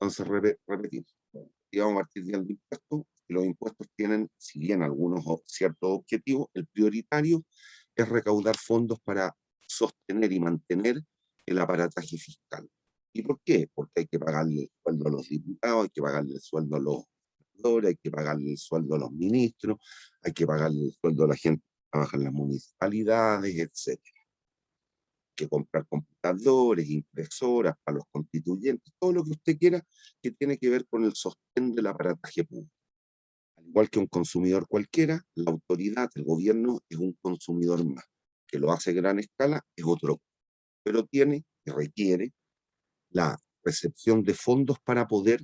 Entonces, repetimos, y vamos a partir del impuesto, y los impuestos tienen, si bien algunos ciertos objetivos, el prioritario es recaudar fondos para sostener y mantener el aparataje fiscal. ¿Y por qué? Porque hay que pagarle el sueldo a los diputados, hay que pagarle el sueldo a los senadores, hay que pagarle el sueldo a los ministros, hay que pagarle el sueldo a la gente que trabaja en las municipalidades, etcétera. Que comprar computadores, impresoras para los constituyentes, todo lo que usted quiera que tiene que ver con el sostén del aparataje público. Al igual que un consumidor cualquiera, la autoridad, el gobierno, es un consumidor más. Que lo hace a gran escala es otro, pero tiene y requiere la recepción de fondos para poder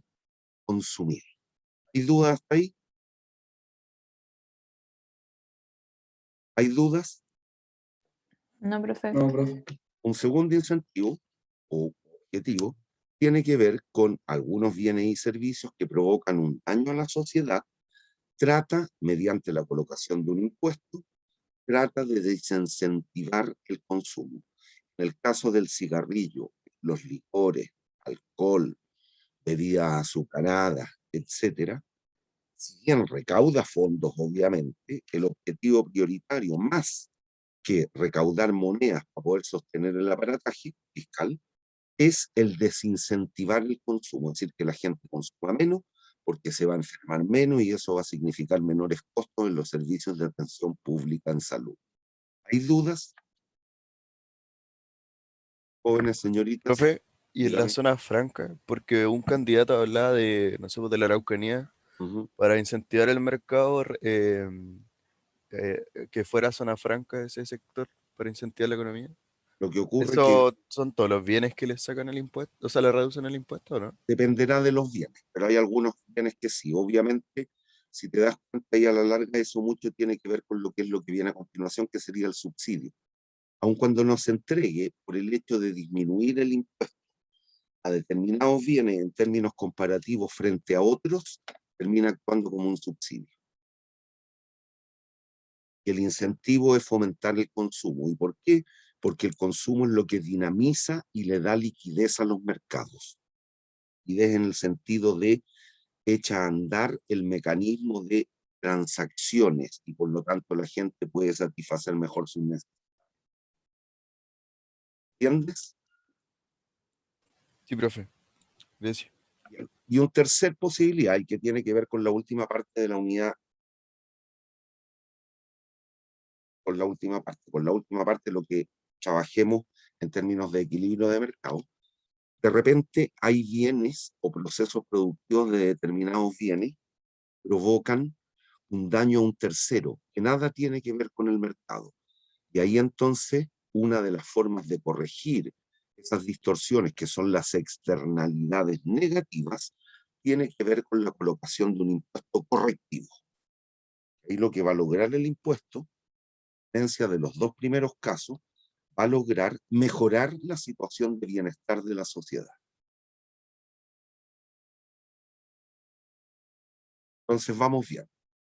consumir. ¿Hay dudas hasta ahí? ¿Hay dudas? No, profe. No, profe. Un segundo incentivo o objetivo tiene que ver con algunos bienes y servicios que provocan un daño a la sociedad. Trata, mediante la colocación de un impuesto, trata de desincentivar el consumo. En el caso del cigarrillo, los licores, alcohol, bebidas azucaradas, etcétera, si bien recauda fondos, obviamente, el objetivo prioritario, más que recaudar monedas para poder sostener el aparataje fiscal, es el desincentivar el consumo, es decir, que la gente consuma menos porque se va a enfermar menos y eso va a significar menores costos en los servicios de atención pública en salud. ¿Hay dudas? Jóvenes señoritas, Profe, y en la dígame. zona franca, porque un candidato hablaba de, no sé, pues, de la Araucanía, Ujú. para incentivar el mercado, que fuera zona franca ese sector, para incentivar la economía. Lo que ocurre es que ¿Eso son todos los bienes que le sacan el impuesto? O sea, le reducen el impuesto, ¿o no? dependerá de los bienes, pero hay algunos bienes que sí. Obviamente, si te das cuenta y a la larga eso mucho tiene que ver con lo que es lo que viene a continuación, que sería el subsidio. Aun cuando no se entregue por el hecho de disminuir el impuesto a determinados bienes en términos comparativos frente a otros, termina actuando como un subsidio. Y el incentivo es fomentar el consumo. ¿Y por qué? Porque el consumo es lo que dinamiza y le da liquidez a los mercados. Liquidez en el sentido de echa a andar el mecanismo de transacciones y por lo tanto la gente puede satisfacer mejor sus necesidades. ¿Entiendes? Sí, profe. Gracias. Y una tercera posibilidad, y que tiene que ver con la última parte de la unidad, con la última parte, lo que trabajemos en términos de equilibrio de mercado. De repente hay bienes o procesos productivos de determinados bienes que provocan un daño a un tercero, que nada tiene que ver con el mercado. Y ahí entonces una de las formas de corregir esas distorsiones, que son las externalidades negativas, tiene que ver con la colocación de un impuesto correctivo. Ahí lo que va a lograr el impuesto, a diferencia de los dos primeros casos, va a lograr mejorar la situación de bienestar de la sociedad. Entonces vamos bien.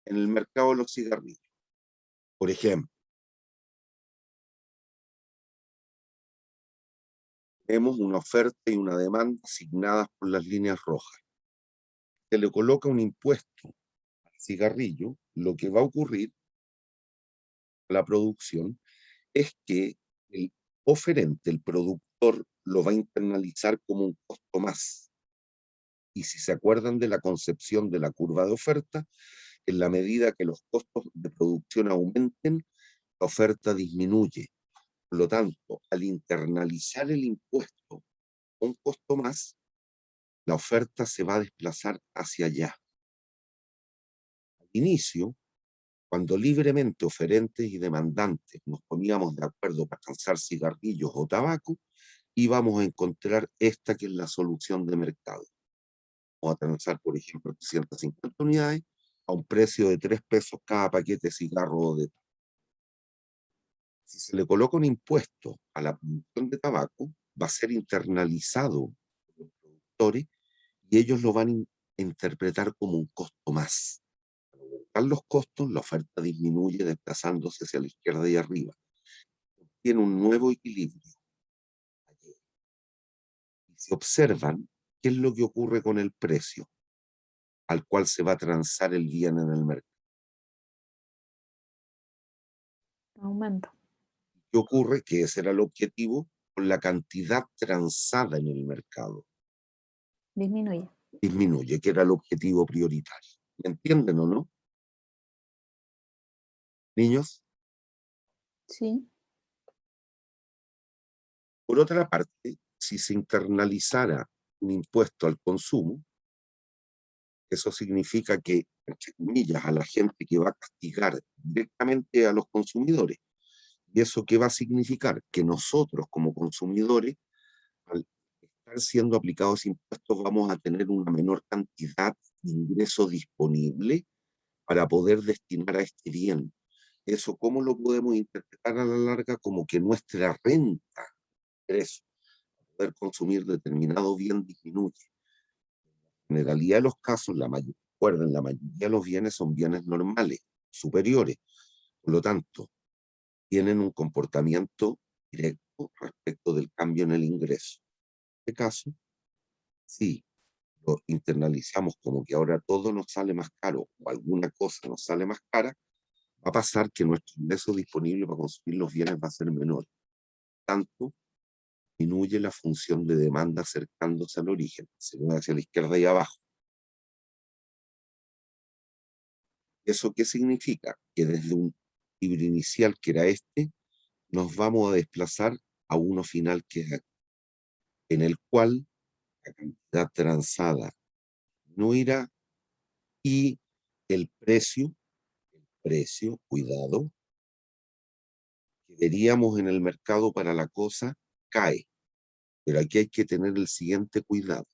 En el mercado de los cigarrillos, por ejemplo, tenemos una oferta y una demanda asignadas por las líneas rojas. Se le coloca un impuesto al cigarrillo, lo que va a ocurrir a la producción es que el oferente, el productor, lo va a internalizar como un costo más. Y si se acuerdan de la concepción de la curva de oferta, en la medida que los costos de producción aumenten, la oferta disminuye. Por lo tanto, al internalizar el impuesto un costo más, la oferta se va a desplazar hacia allá. Al inicio, cuando libremente oferentes y demandantes nos poníamos de acuerdo para transar cigarrillos o tabaco, íbamos a encontrar esta que es la solución de mercado. Vamos a transar, por ejemplo, 350 unidades a un precio de 3 pesos cada paquete de cigarro o de tabaco. Si se le coloca un impuesto a la producción de tabaco, va a ser internalizado por los productores y ellos lo van a interpretar como un costo más. Al aumentar los costos, la oferta disminuye desplazándose hacia la izquierda y arriba. Tiene un nuevo equilibrio. Y se observan ¿qué es lo que ocurre con el precio al cual se va a transar el bien en el mercado? Aumento. ¿Qué ocurre? Que ese era el objetivo con la cantidad transada en el mercado. Disminuye. Disminuye, que era el objetivo prioritario. ¿Me entienden o no? Niños, Sí. por otra parte, si se internalizara un impuesto al consumo, eso significa que, entre comillas, a la gente que va a castigar directamente a los consumidores. ¿Y eso qué va a significar? Que nosotros como consumidores, al estar siendo aplicados impuestos, vamos a tener una menor cantidad de ingresos disponible para poder destinar a este bien. Eso, ¿cómo lo podemos interpretar a la larga? Como que nuestra renta, ingreso, poder consumir determinado bien disminuye. En la generalidad de los casos, recuerden, la mayoría de los bienes son bienes normales, superiores. Por lo tanto, tienen un comportamiento directo respecto del cambio en el ingreso. En este caso, si lo internalizamos como que ahora todo nos sale más caro o alguna cosa nos sale más cara, va a pasar que nuestro ingreso disponible para consumir los bienes va a ser menor. Tanto, disminuye la función de demanda acercándose al origen, se mueve hacia la izquierda y abajo. ¿Eso qué significa? Que desde un equilibrio inicial, que era este, nos vamos a desplazar a uno final, que es aquí, en el cual la cantidad transada no irá y el precio, cuidado, que veríamos en el mercado para la cosa cae. Pero aquí hay que tener el siguiente cuidado.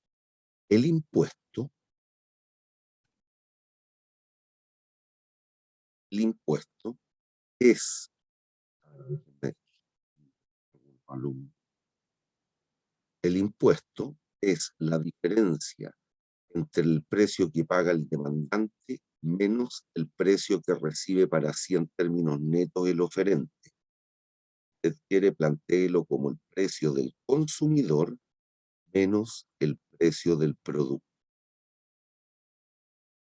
El impuesto es, el impuesto es la diferencia entre el precio que paga el demandante menos el precio que recibe para sí en términos netos el oferente. Usted quiere plantearlo como el precio del consumidor menos el precio del producto.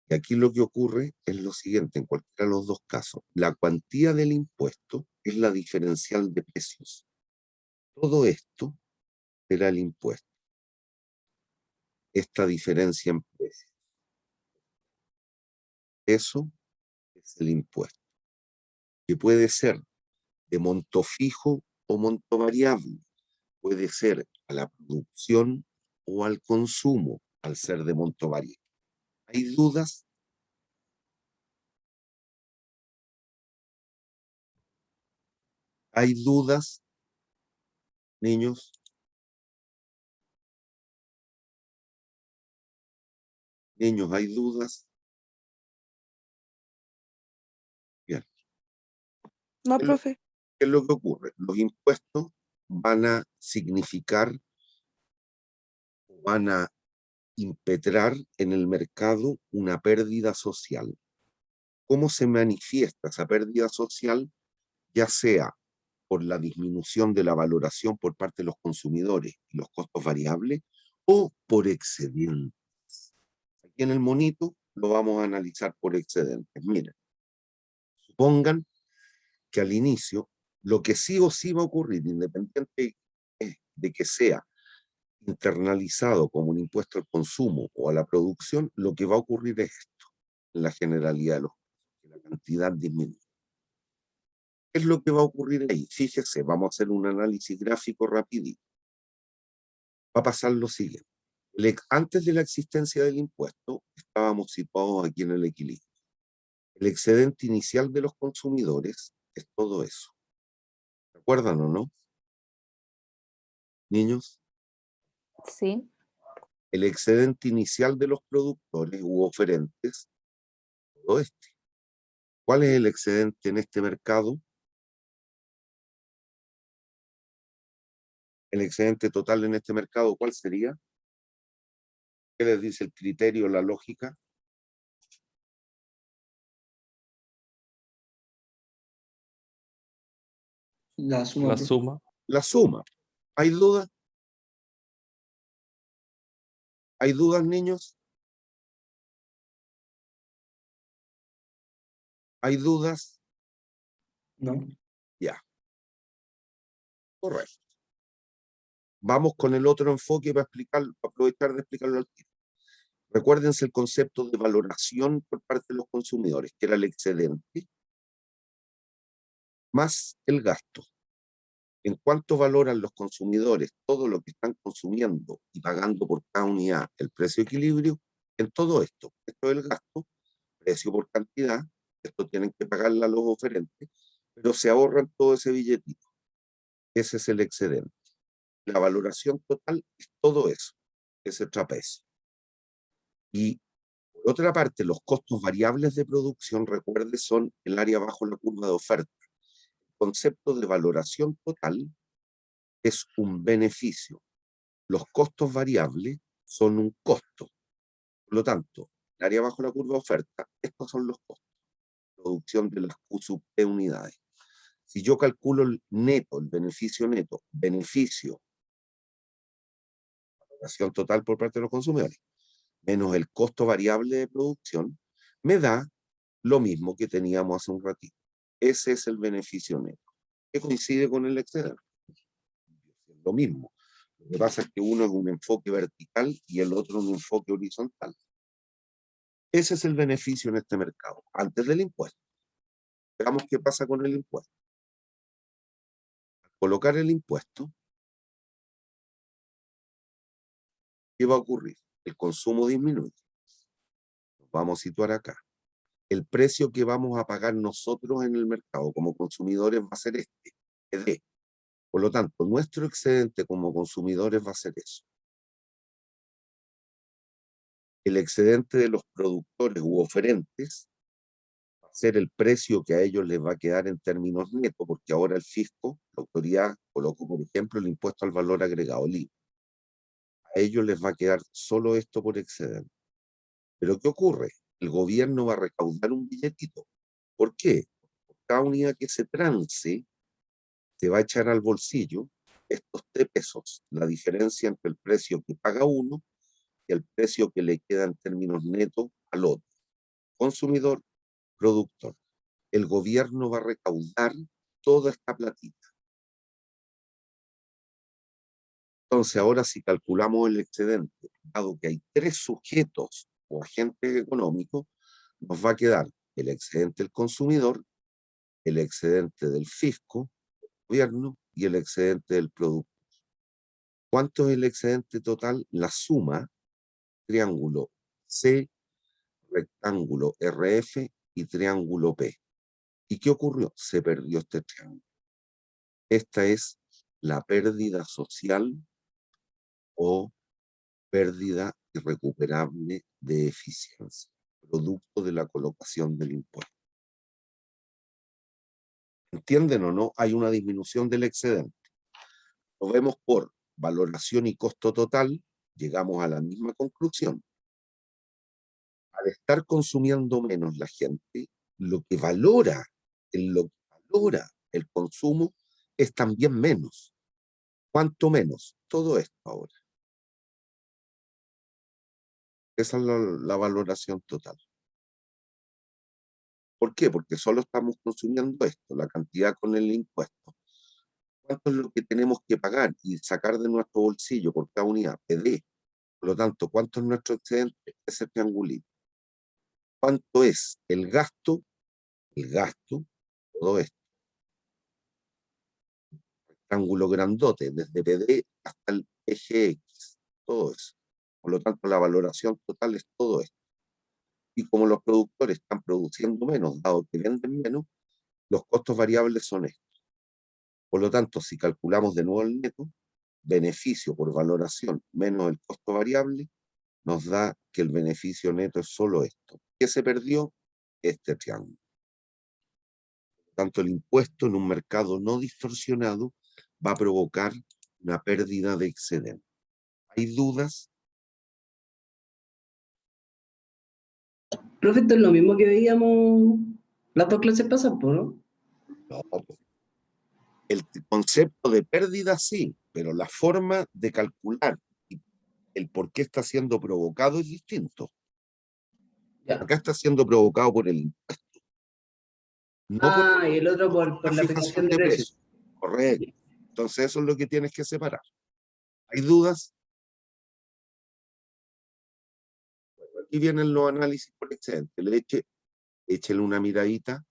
Y aquí lo que ocurre es lo siguiente, en cualquiera de los dos casos, la cuantía del impuesto es la diferencial de precios. Todo esto será el impuesto. Esta diferencia en precios. Eso es el impuesto, que puede ser de monto fijo o monto variable. Puede ser a la producción o al consumo, al ser de monto variable. ¿Hay dudas? ¿Hay dudas, niños? Niños, ¿hay dudas? Bien. No, ¿Qué es profe. qué es lo que ocurre? Los impuestos van a significar, van a impetrar en el mercado una pérdida social. ¿Cómo se manifiesta esa pérdida social? Ya sea por la disminución de la valoración por parte de los consumidores y los costos variables, o por excedentes. Aquí en el monito lo vamos a analizar por excedentes. Miren, supongan que al inicio, lo que sí o sí va a ocurrir, independiente de que sea internalizado como un impuesto al consumo o a la producción, lo que va a ocurrir es esto, en la generalidad de los casos, que la cantidad disminuye. ¿Qué es lo que va a ocurrir ahí? Fíjese, vamos a hacer un análisis gráfico rapidito. Va a pasar lo siguiente. Antes de la existencia del impuesto, estábamos situados aquí en el equilibrio. El excedente inicial de los consumidores es todo eso. ¿Recuerdan o no? Niños, Sí. el excedente inicial de los productores u oferentes, todo este. ¿Cuál es el excedente en este mercado? El excedente total en este mercado, ¿cuál sería? ¿Qué les dice el criterio, la lógica? La suma, La profe. suma. La suma. ¿Hay duda? ¿Hay dudas, niños? ¿Hay dudas? No. Ya. Correcto. Vamos con el otro enfoque para aprovechar de explicarlo al tiro. Recuérdense el concepto de valoración por parte de los consumidores, que era el excedente más el gasto. En cuánto valoran los consumidores todo lo que están consumiendo y pagando por cada unidad el precio de equilibrio, en todo esto. Esto es el gasto, precio por cantidad, esto tienen que pagarle a los oferentes, pero se ahorran todo ese billetito. Ese es el excedente. La valoración total es todo eso, ese trapecio. Y por otra parte, los costos variables de producción, recuerde, son el área bajo la curva de oferta. El concepto de valoración total es un beneficio. Los costos variables son un costo. Por lo tanto, el área bajo la curva de oferta, estos son los costos. Producción de las Q sub P unidades. Si yo calculo el neto, el beneficio neto, beneficio, valoración total por parte de los consumidores, menos el costo variable de producción, me da lo mismo que teníamos hace un ratito. Ese es el beneficio neto, que coincide con el excedente. Lo mismo. Lo que pasa es que uno es un enfoque vertical y el otro un enfoque horizontal. Ese es el beneficio en este mercado, antes del impuesto. Veamos qué pasa con el impuesto. Al colocar el impuesto, ¿qué va a ocurrir? El consumo disminuye. Nos vamos a situar acá. El precio que vamos a pagar nosotros en el mercado como consumidores va a ser este, ED. Por lo tanto, nuestro excedente como consumidores va a ser eso. El excedente de los productores u oferentes va a ser el precio que a ellos les va a quedar en términos netos, porque ahora el fisco, la autoridad, colocó, por ejemplo, el impuesto al valor agregado, el IVA. A ellos les va a quedar solo esto por excedente. Pero ¿qué ocurre? El gobierno va a recaudar un billetito. ¿Por qué? Por cada unidad que se trance, se va a echar al bolsillo estos 3 pesos, la diferencia entre el precio que paga uno y el precio que le queda en términos netos al otro. Consumidor, productor. El gobierno va a recaudar toda esta platita. Entonces, ahora si calculamos el excedente, dado que hay 3 sujetos o agentes económicos, nos va a quedar el excedente del consumidor, el excedente del fisco, el gobierno, y el excedente del productor. ¿Cuánto es el excedente total? La suma, triángulo C, rectángulo RF y triángulo P. ¿Y qué ocurrió? Se perdió este triángulo. Esta es la pérdida social o pérdida irrecuperable de eficiencia, producto de la colocación del impuesto. ¿Entienden o no? Hay una disminución del excedente. Lo vemos por valoración y costo total, llegamos a la misma conclusión. Al estar consumiendo menos la gente, lo que valora el consumo es también menos. ¿Cuánto menos? Todo esto ahora. Esa es la valoración total. ¿Por qué? Porque solo estamos consumiendo esto, la cantidad con el impuesto. ¿Cuánto es lo que tenemos que pagar y sacar de nuestro bolsillo por cada unidad? PD. Por lo tanto, ¿cuánto es nuestro excedente? Ese triangulito. ¿Cuánto es el gasto? El gasto, todo esto. Rectángulo grandote, desde PD hasta el eje X. Todo eso. Por lo tanto, la valoración total es todo esto. Y como los productores están produciendo menos, dado que venden menos, los costos variables son estos. Por lo tanto, si calculamos de nuevo el neto, beneficio por valoración menos el costo variable, nos da que el beneficio neto es solo esto. ¿Qué se perdió? Este triángulo. Por lo tanto, el impuesto en un mercado no distorsionado va a provocar una pérdida de excedente. ¿Hay dudas? Profe, esto es lo mismo que veíamos las 2 clases pasadas, ¿no? No. El concepto de pérdida sí, pero la forma de calcular y el por qué está siendo provocado es distinto. Ya. Acá está siendo provocado por el impuesto. No por Y el otro por la la fijación de precios. Correcto. Entonces eso es lo que tienes que separar. ¿Hay dudas? Bueno, aquí vienen los análisis por excedente. Échele una miradita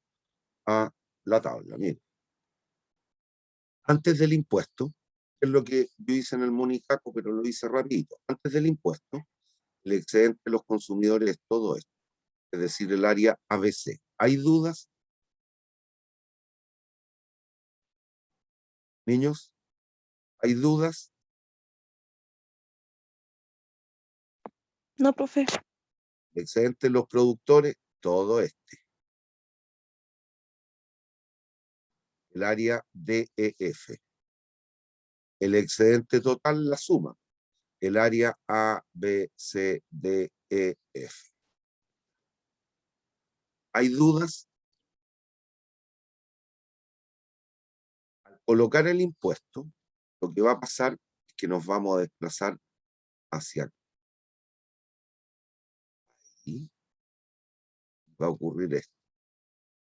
a la tabla. Mire. Antes del impuesto, que es lo que yo hice en el Monicaco, pero lo hice rapidito. Antes del impuesto, el excedente de los consumidores es todo esto, es decir, el área ABC. ¿Hay dudas? Niños, ¿hay dudas? No, profe. El excedente de los productores, todo este. El área DEF. El excedente total, la suma. El área A, B, C, D, E, F. ¿Hay dudas? Al colocar el impuesto, lo que va a pasar es que nos vamos a desplazar hacia aquí. Y va a ocurrir esto.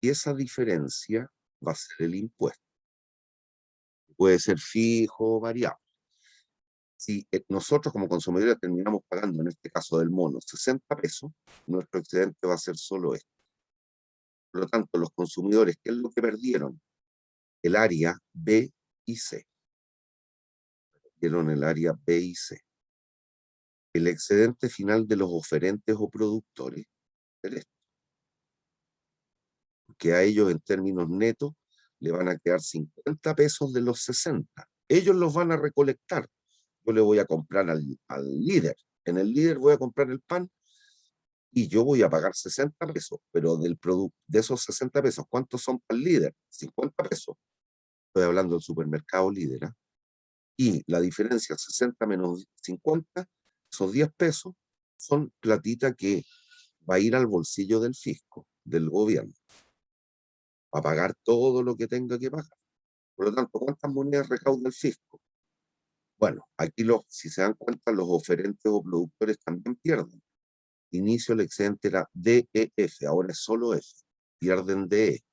Y esa diferencia va a ser el impuesto. Puede ser fijo o variable. Si nosotros como consumidores terminamos pagando, en este caso del mono, 60 pesos, nuestro excedente va a ser solo esto. Por lo tanto, los consumidores, ¿qué es lo que perdieron? El área B y C. Perdieron el área B y C. El excedente final de los oferentes o productores es esto. Que a ellos en términos netos le van a quedar 50 pesos de los 60. Ellos los van a recolectar. Yo le voy a comprar al líder. En el líder voy a comprar el pan y yo voy a pagar 60 pesos. Pero de esos 60 pesos, ¿cuántos son para el líder? 50 pesos. Estoy hablando del supermercado líder. ¿Eh? Y la diferencia 60 menos 50, esos 10 pesos, son platita que va a ir al bolsillo del fisco, del gobierno, a pagar todo lo que tenga que pagar. Por lo tanto, ¿cuántas monedas recauda el fisco? Bueno, aquí si se dan cuenta, los oferentes o productores también pierden. Inicio el excedente era DEF, ahora es solo F, pierden DE.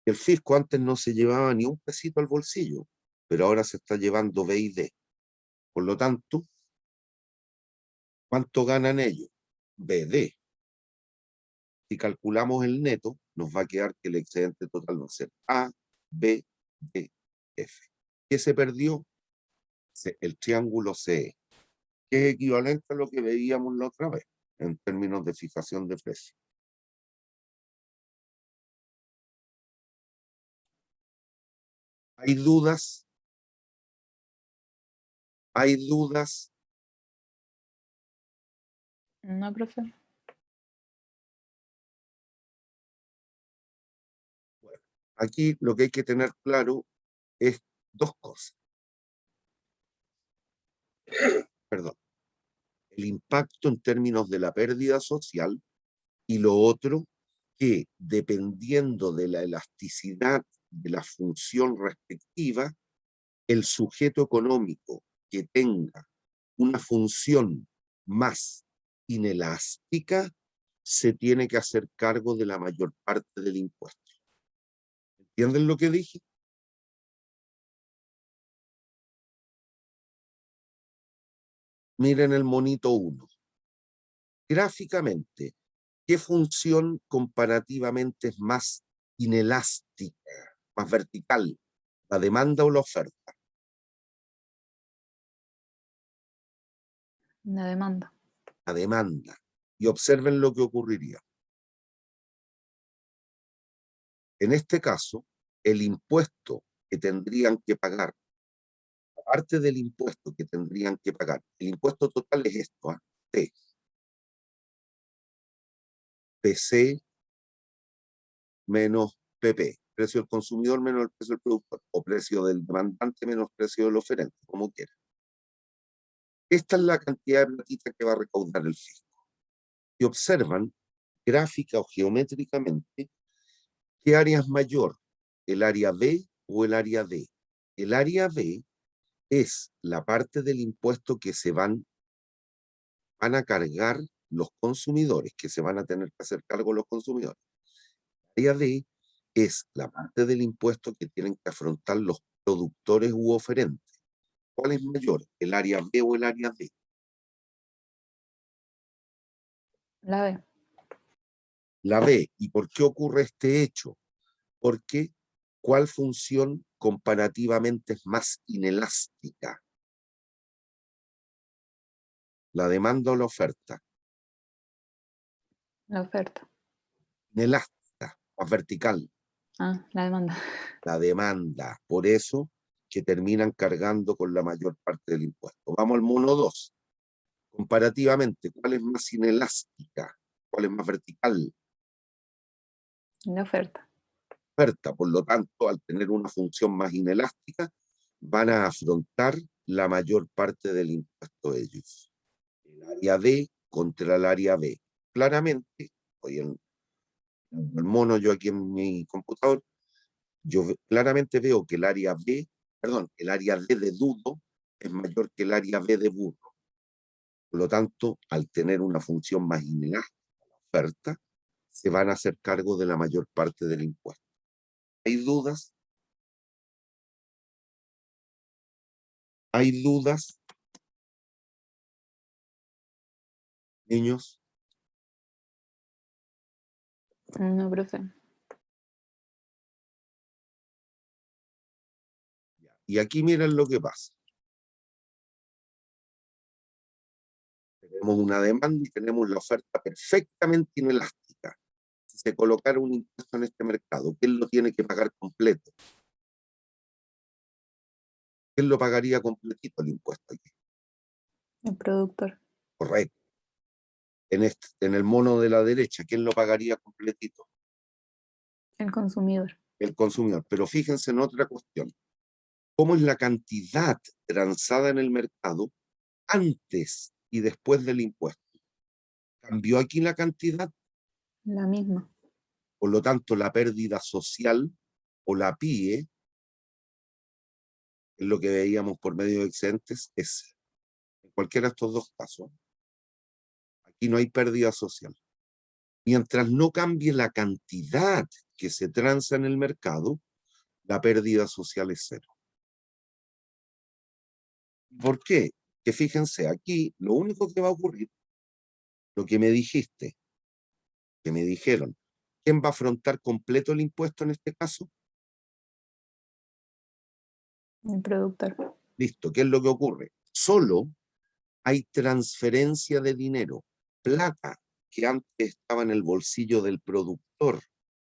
El fisco antes no se llevaba ni un pesito al bolsillo, pero ahora se está llevando B y D. Por lo tanto, ¿cuánto ganan ellos? BD. Si calculamos el neto, nos va a quedar que el excedente total va a ser A, B, D, F. ¿Qué se perdió? El triángulo CE, que es equivalente a lo que veíamos la otra vez, en términos de fijación de precios. ¿Hay dudas? ¿Hay dudas? No, profe. Bueno, aquí lo que hay que tener claro es dos cosas. Perdón. El impacto en términos de la pérdida social y lo otro, que dependiendo de la elasticidad de la función respectiva, el sujeto económico que tenga una función más inelástica se tiene que hacer cargo de la mayor parte del impuesto. ¿Entienden lo que dije? Miren el monito 1. Gráficamente, ¿qué función comparativamente es más inelástica, más vertical? ¿La demanda o la oferta? La demanda. La demanda. Y observen lo que ocurriría. En este caso, el impuesto que tendrían que pagar, aparte del impuesto que tendrían que pagar, el impuesto total es esto, T. PC menos PP, precio del consumidor menos el precio del productor, o precio del demandante menos precio del oferente, como quiera. Esta es la cantidad de platita que va a recaudar el fisco. Y observan, gráfica o geométricamente, ¿qué área es mayor? ¿El área B o el área D? El área B es la parte del impuesto que van a cargar los consumidores, que se van a tener que hacer cargo los consumidores. El área D es la parte del impuesto que tienen que afrontar los productores u oferentes. ¿Cuál es mayor, el área B o el área D? La B. La B. ¿Y por qué ocurre este hecho? Porque ¿cuál función comparativamente es más inelástica? ¿La demanda o la oferta? La oferta. Inelástica, más vertical. Ah, la demanda. La demanda. Por eso que terminan cargando con la mayor parte del impuesto. Vamos al mono 2. Comparativamente, ¿cuál es más inelástica? ¿Cuál es más vertical? La oferta. Oferta. Por lo tanto, al tener una función más inelástica, van a afrontar la mayor parte del impuesto ellos. El área D contra el área B. Claramente, hoy en el mono yo aquí en mi computador, yo claramente veo que el área B, perdón, el área D de dudo es mayor que el área B de burro. Por lo tanto, al tener una función más inelástica, la oferta, se van a hacer cargo de la mayor parte del impuesto. ¿Hay dudas? ¿Hay dudas, niños? No, profe. Y aquí miren lo que pasa. Tenemos una demanda y tenemos la oferta perfectamente inelástica. Si se colocara un impuesto en este mercado, ¿quién lo tiene que pagar completo? ¿Quién lo pagaría completito el impuesto aquí? El productor. Correcto. En el mono de la derecha, ¿quién lo pagaría completito? El consumidor. El consumidor. Pero fíjense en otra cuestión. ¿Cómo es la cantidad transada en el mercado antes y después del impuesto? ¿Cambió aquí la cantidad? La misma. Por lo tanto, la pérdida social o la PIE, es lo que veíamos por medio de excedentes, es en cualquiera de estos dos casos. Aquí no hay pérdida social. Mientras no cambie la cantidad que se transa en el mercado, la pérdida social es cero. ¿Por qué? Que fíjense, aquí lo único que va a ocurrir, lo que me dijiste, que me dijeron, ¿quién va a afrontar completo el impuesto en este caso? El productor. Listo, ¿qué es lo que ocurre? Solo hay transferencia de dinero, plata que antes estaba en el bolsillo del productor.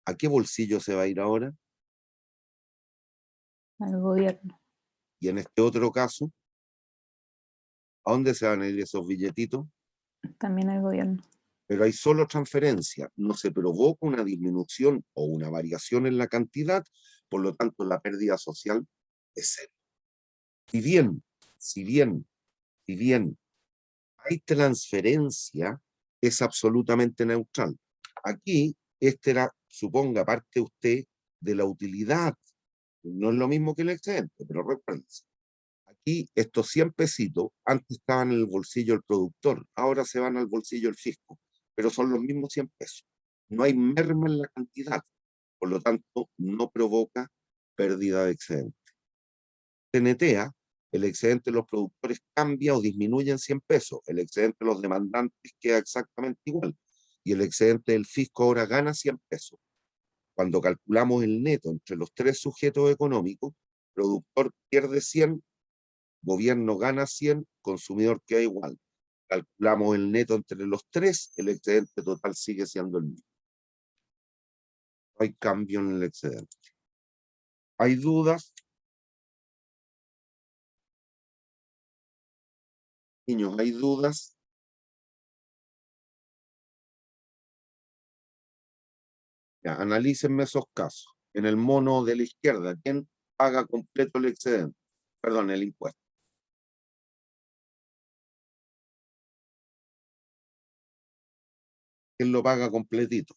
¿A qué bolsillo se va a ir ahora? Al gobierno. Y en este otro caso, ¿a dónde se van a ir esos billetitos? También al gobierno. Pero hay solo transferencia, no se provoca una disminución o una variación en la cantidad, por lo tanto la pérdida social es cero. Si bien, si bien, si bien hay transferencia, es absolutamente neutral. Aquí, este era, suponga, parte usted de la utilidad. No es lo mismo que el excedente, pero recuérdense. Aquí, estos 100 pesitos, antes estaban en el bolsillo del productor, ahora se van al bolsillo del fisco, pero son los mismos 100 pesos. No hay merma en la cantidad, por lo tanto, no provoca pérdida de excedente. TNTA, el excedente de los productores cambia o disminuye en 100 pesos, el excedente de los demandantes queda exactamente igual, y el excedente del fisco ahora gana 100 pesos. Cuando calculamos el neto entre los tres sujetos económicos, productor pierde 100, gobierno gana 100, consumidor queda igual. Calculamos el neto entre los tres, el excedente total sigue siendo el mismo. No hay cambio en el excedente. ¿Hay dudas? Niños, ¿hay dudas? Ya, analícenme esos casos. En el mono de la izquierda, ¿quién paga completo el excedente? Perdón, el impuesto. ¿Quién lo paga completito?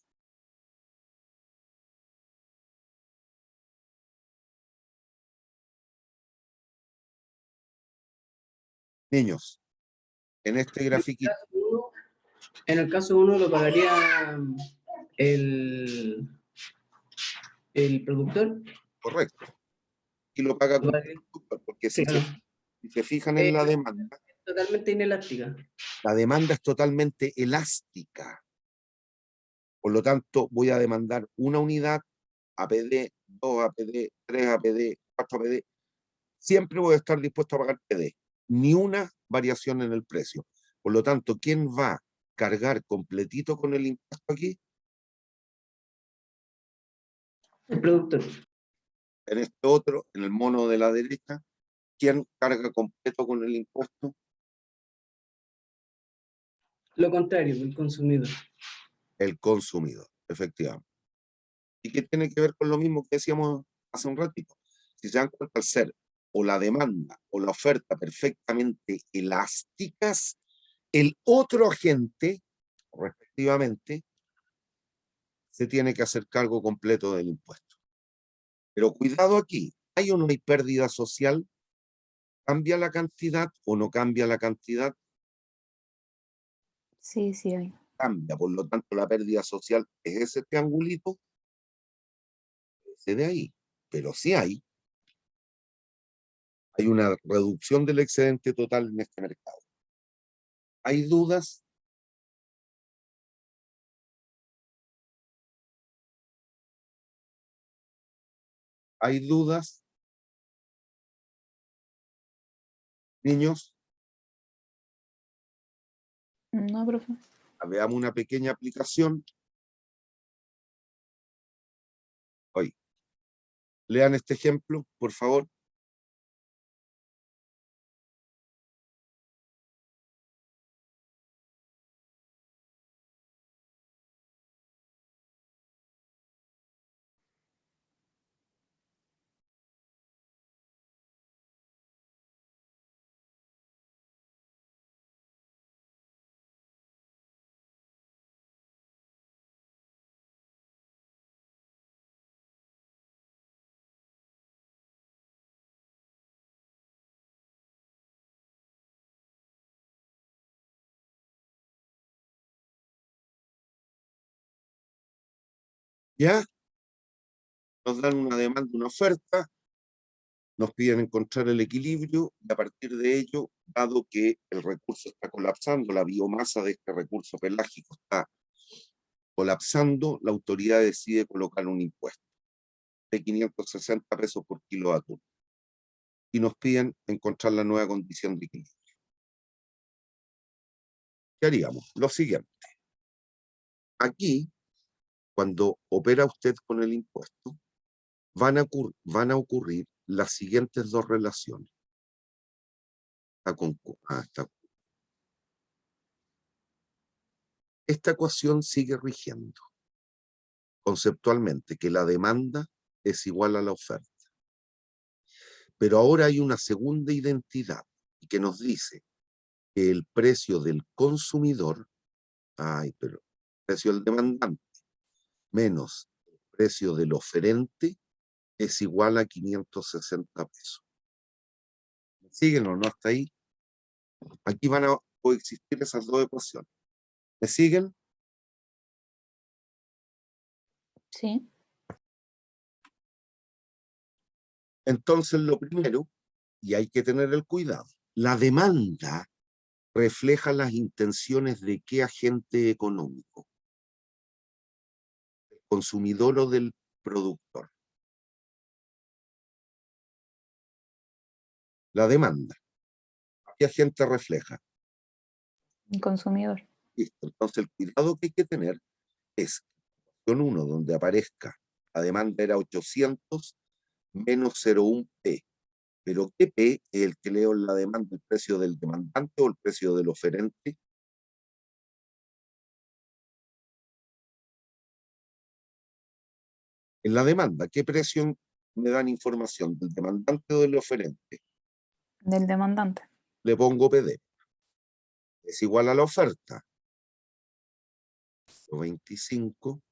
Niños, en este grafiquito, En el caso 1 lo pagaría el productor. correcto, y lo paga Lo con pagaría- porque si claro. se fijan en la demanda, Totalmente inelástica. la demanda es totalmente elástica. Por lo tanto, voy a demandar una unidad, APD, 2 APD, 3 APD, 4 APD. Siempre voy a estar dispuesto a pagar PD. Ni una variación en el precio. Por lo tanto, ¿quién va a cargar completito con el impuesto aquí? El productor. En este otro, en el mono de la derecha, ¿quién carga completo con el impuesto? Lo contrario, el consumidor. El consumidor, efectivamente. ¿Y qué tiene que ver con lo mismo que decíamos hace un ratito? Si se dan cuenta, al ser o la demanda o la oferta perfectamente elásticas, el otro agente, respectivamente, se tiene que hacer cargo completo del impuesto. Pero cuidado aquí, ¿hay o no hay pérdida social? ¿Cambia la cantidad o no cambia la cantidad? Sí, sí hay. Cambia, por lo tanto la pérdida social es ese triangulito, ese de ahí. Pero sí hay una reducción del excedente total en este mercado. ¿Hay dudas? ¿Hay dudas? Niños, No, profe. veamos una pequeña aplicación. Hoy, lean este ejemplo, por favor. ¿Ya? Nos dan una demanda, una oferta, nos piden encontrar el equilibrio y a partir de ello, dado que el recurso está colapsando, la biomasa de este recurso pelágico está colapsando, la autoridad decide colocar un impuesto de 560 pesos por kilo de atún. Y nos piden encontrar la nueva condición de equilibrio. ¿Qué haríamos? Lo siguiente. Aquí, cuando opera usted con el impuesto, van a ocurrir las siguientes dos relaciones. Esta ecuación sigue rigiendo conceptualmente que la demanda es igual a la oferta. Pero ahora hay una segunda identidad que nos dice que el precio del consumidor, el precio del demandante menos el precio del oferente es igual a 560 pesos. ¿Siguen o no hasta ahí? Aquí van a coexistir esas dos ecuaciones. ¿Me siguen? Sí. Entonces, lo primero, y hay que tener el cuidado, la demanda refleja las intenciones de qué agente económico, del consumidor o del productor. La demanda, ¿qué agente refleja? El consumidor. Listo. Entonces, el cuidado que hay que tener es, con uno donde aparezca, la demanda era 800 menos 0,1 P. Pero ¿qué P es el que leo en la demanda? ¿El precio del demandante o el precio del oferente? En la demanda, ¿qué precio me dan información? ¿Del demandante o del oferente? Del demandante. Le pongo PD. Es igual a la oferta. 25.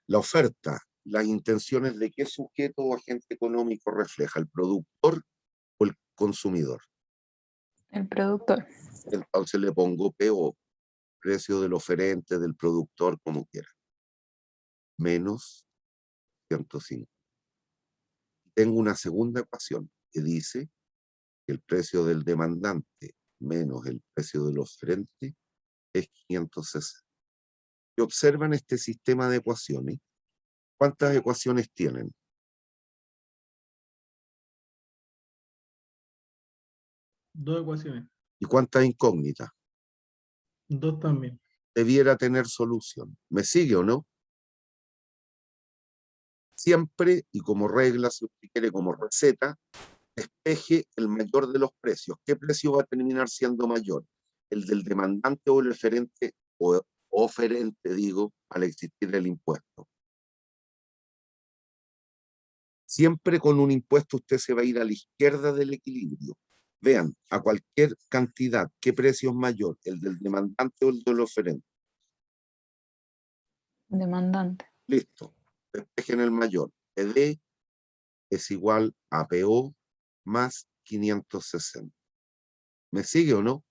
La oferta, las intenciones de qué sujeto o agente económico refleja, el productor o el consumidor. El productor. Entonces le pongo PO, precio del oferente, del productor, como quiera. Menos 105. Tengo una segunda ecuación que dice que el precio del demandante menos el precio del oferente es 560. Si observan este sistema de ecuaciones, ¿cuántas ecuaciones tienen? Dos ecuaciones. ¿Y cuántas incógnitas? Dos también. Debiera tener solución. ¿Me sigue o no? Siempre, y como regla, si usted quiere, como receta, despeje el mayor de los precios. ¿Qué precio va a terminar siendo mayor? ¿El del demandante o el oferente, digo, al existir el impuesto? Siempre con un impuesto usted se va a ir a la izquierda del equilibrio. Vean, a cualquier cantidad, ¿qué precio es mayor? ¿El del demandante o el del oferente? Demandante. Listo. Despejen el mayor. PD es igual a PO más 560. ¿Me sigue o no?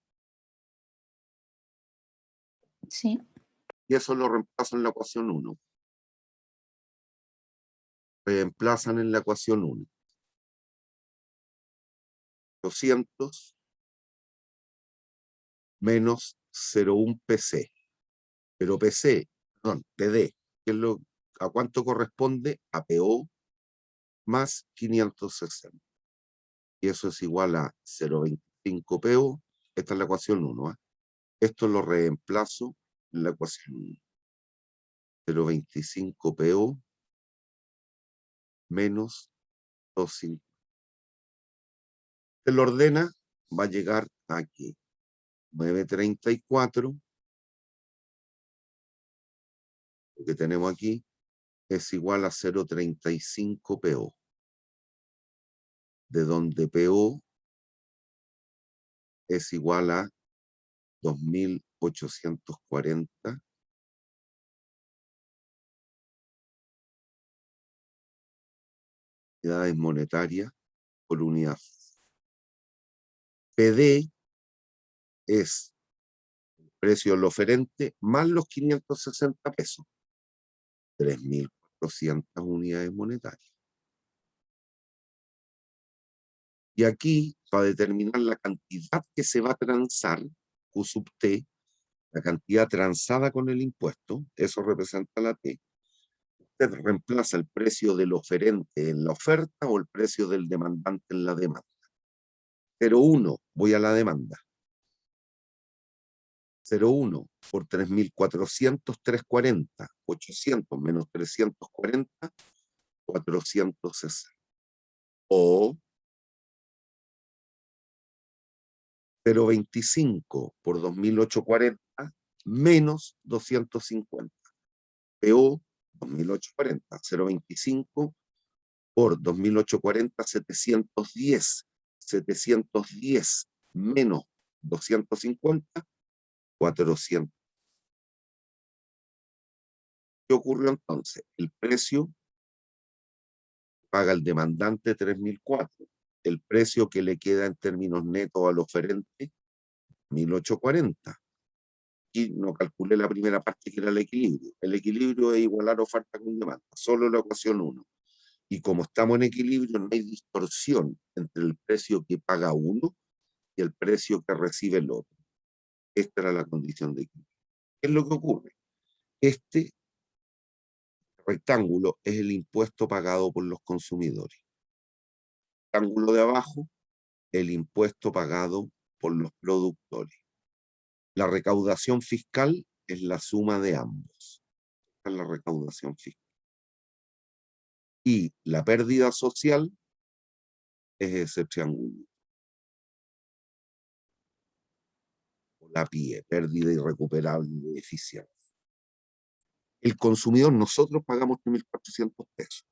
Sí. Y eso lo reemplazo en la ecuación 1. Reemplazan en la ecuación 1. 200 menos 0,1 PC. Pero PC, perdón, PD, que es ¿a cuánto corresponde? A PO más 560. Y eso es igual a 0,25 PO. Esta es la ecuación 1. Esto lo reemplazo en la ecuación 1. 0,25 PO menos 2,50. Se lo ordena, va a llegar aquí. 9,34. Lo que tenemos aquí es igual a 0,35 PO. De donde PO es igual a 2.840 unidades monetarias por unidad. PD es el precio del oferente más los 560 pesos. 3.400 unidades monetarias. Y aquí, para determinar la cantidad que se va a transar, Q sub T, la cantidad transada con el impuesto, eso representa la T. Usted reemplaza el precio del oferente en la oferta o el precio del demandante en la demanda. 0,1, voy a la demanda. 0,1 por 3.400, 340. 800 menos 340, 460. O 0,25 por 2.840 menos 250. PO 2.840. 0,25 por 2.840, 710. 710 menos 250, 400. ¿Qué ocurrió entonces? El precio paga el demandante 3.004. El precio que le queda en términos netos al oferente, 1.840. Y no calculé la primera parte que era el equilibrio. El equilibrio es igualar oferta con demanda, solo la ecuación 1. Y como estamos en equilibrio, no hay distorsión entre el precio que paga uno y el precio que recibe el otro. Esta era la condición de equilibrio. ¿Qué es lo que ocurre? Este rectángulo es el impuesto pagado por los consumidores. El rectángulo de abajo, el impuesto pagado por los productores. La recaudación fiscal es la suma de ambos. Esta es la recaudación fiscal. Y la pérdida social es ese triángulo. La PIE, pérdida irrecuperable de eficiencia. El consumidor, nosotros pagamos 3.400 pesos.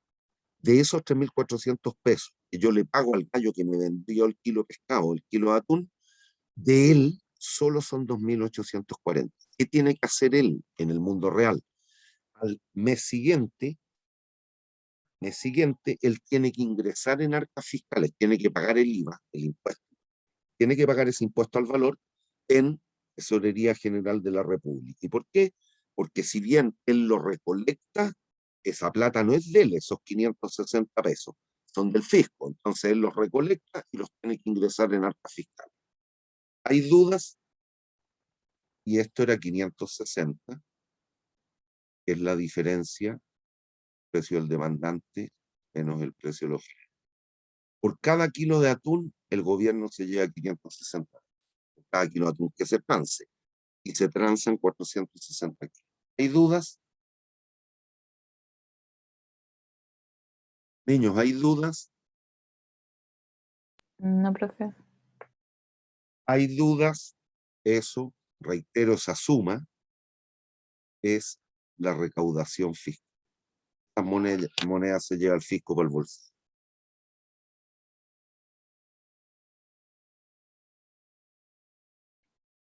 De esos 3.400 pesos que yo le pago al gallo que me vendió el kilo de pescado, el kilo de atún, de él solo son 2.840. ¿Qué tiene que hacer él en el mundo real? Al mes siguiente, él tiene que ingresar en arcas fiscales, tiene que pagar el IVA, el impuesto, tiene que pagar ese impuesto al valor en Tesorería General de la República. ¿Y por qué? Porque si bien él lo recolecta, esa plata no es de él, esos 560 pesos, son del fisco. Entonces él los recolecta y los tiene que ingresar en arca fiscal. ¿Hay dudas? Y esto era 560, que es la diferencia, precio del demandante menos el precio de los. Por cada kilo de atún, el gobierno se lleva 560. Por cada kilo de atún que se transe. Y se transan 460 kilos. ¿Hay dudas? Niños, ¿hay dudas? No, profe. ¿Hay dudas? Eso, reitero, esa suma es la recaudación fiscal. Las monedas se lleva al fisco por el bolsillo.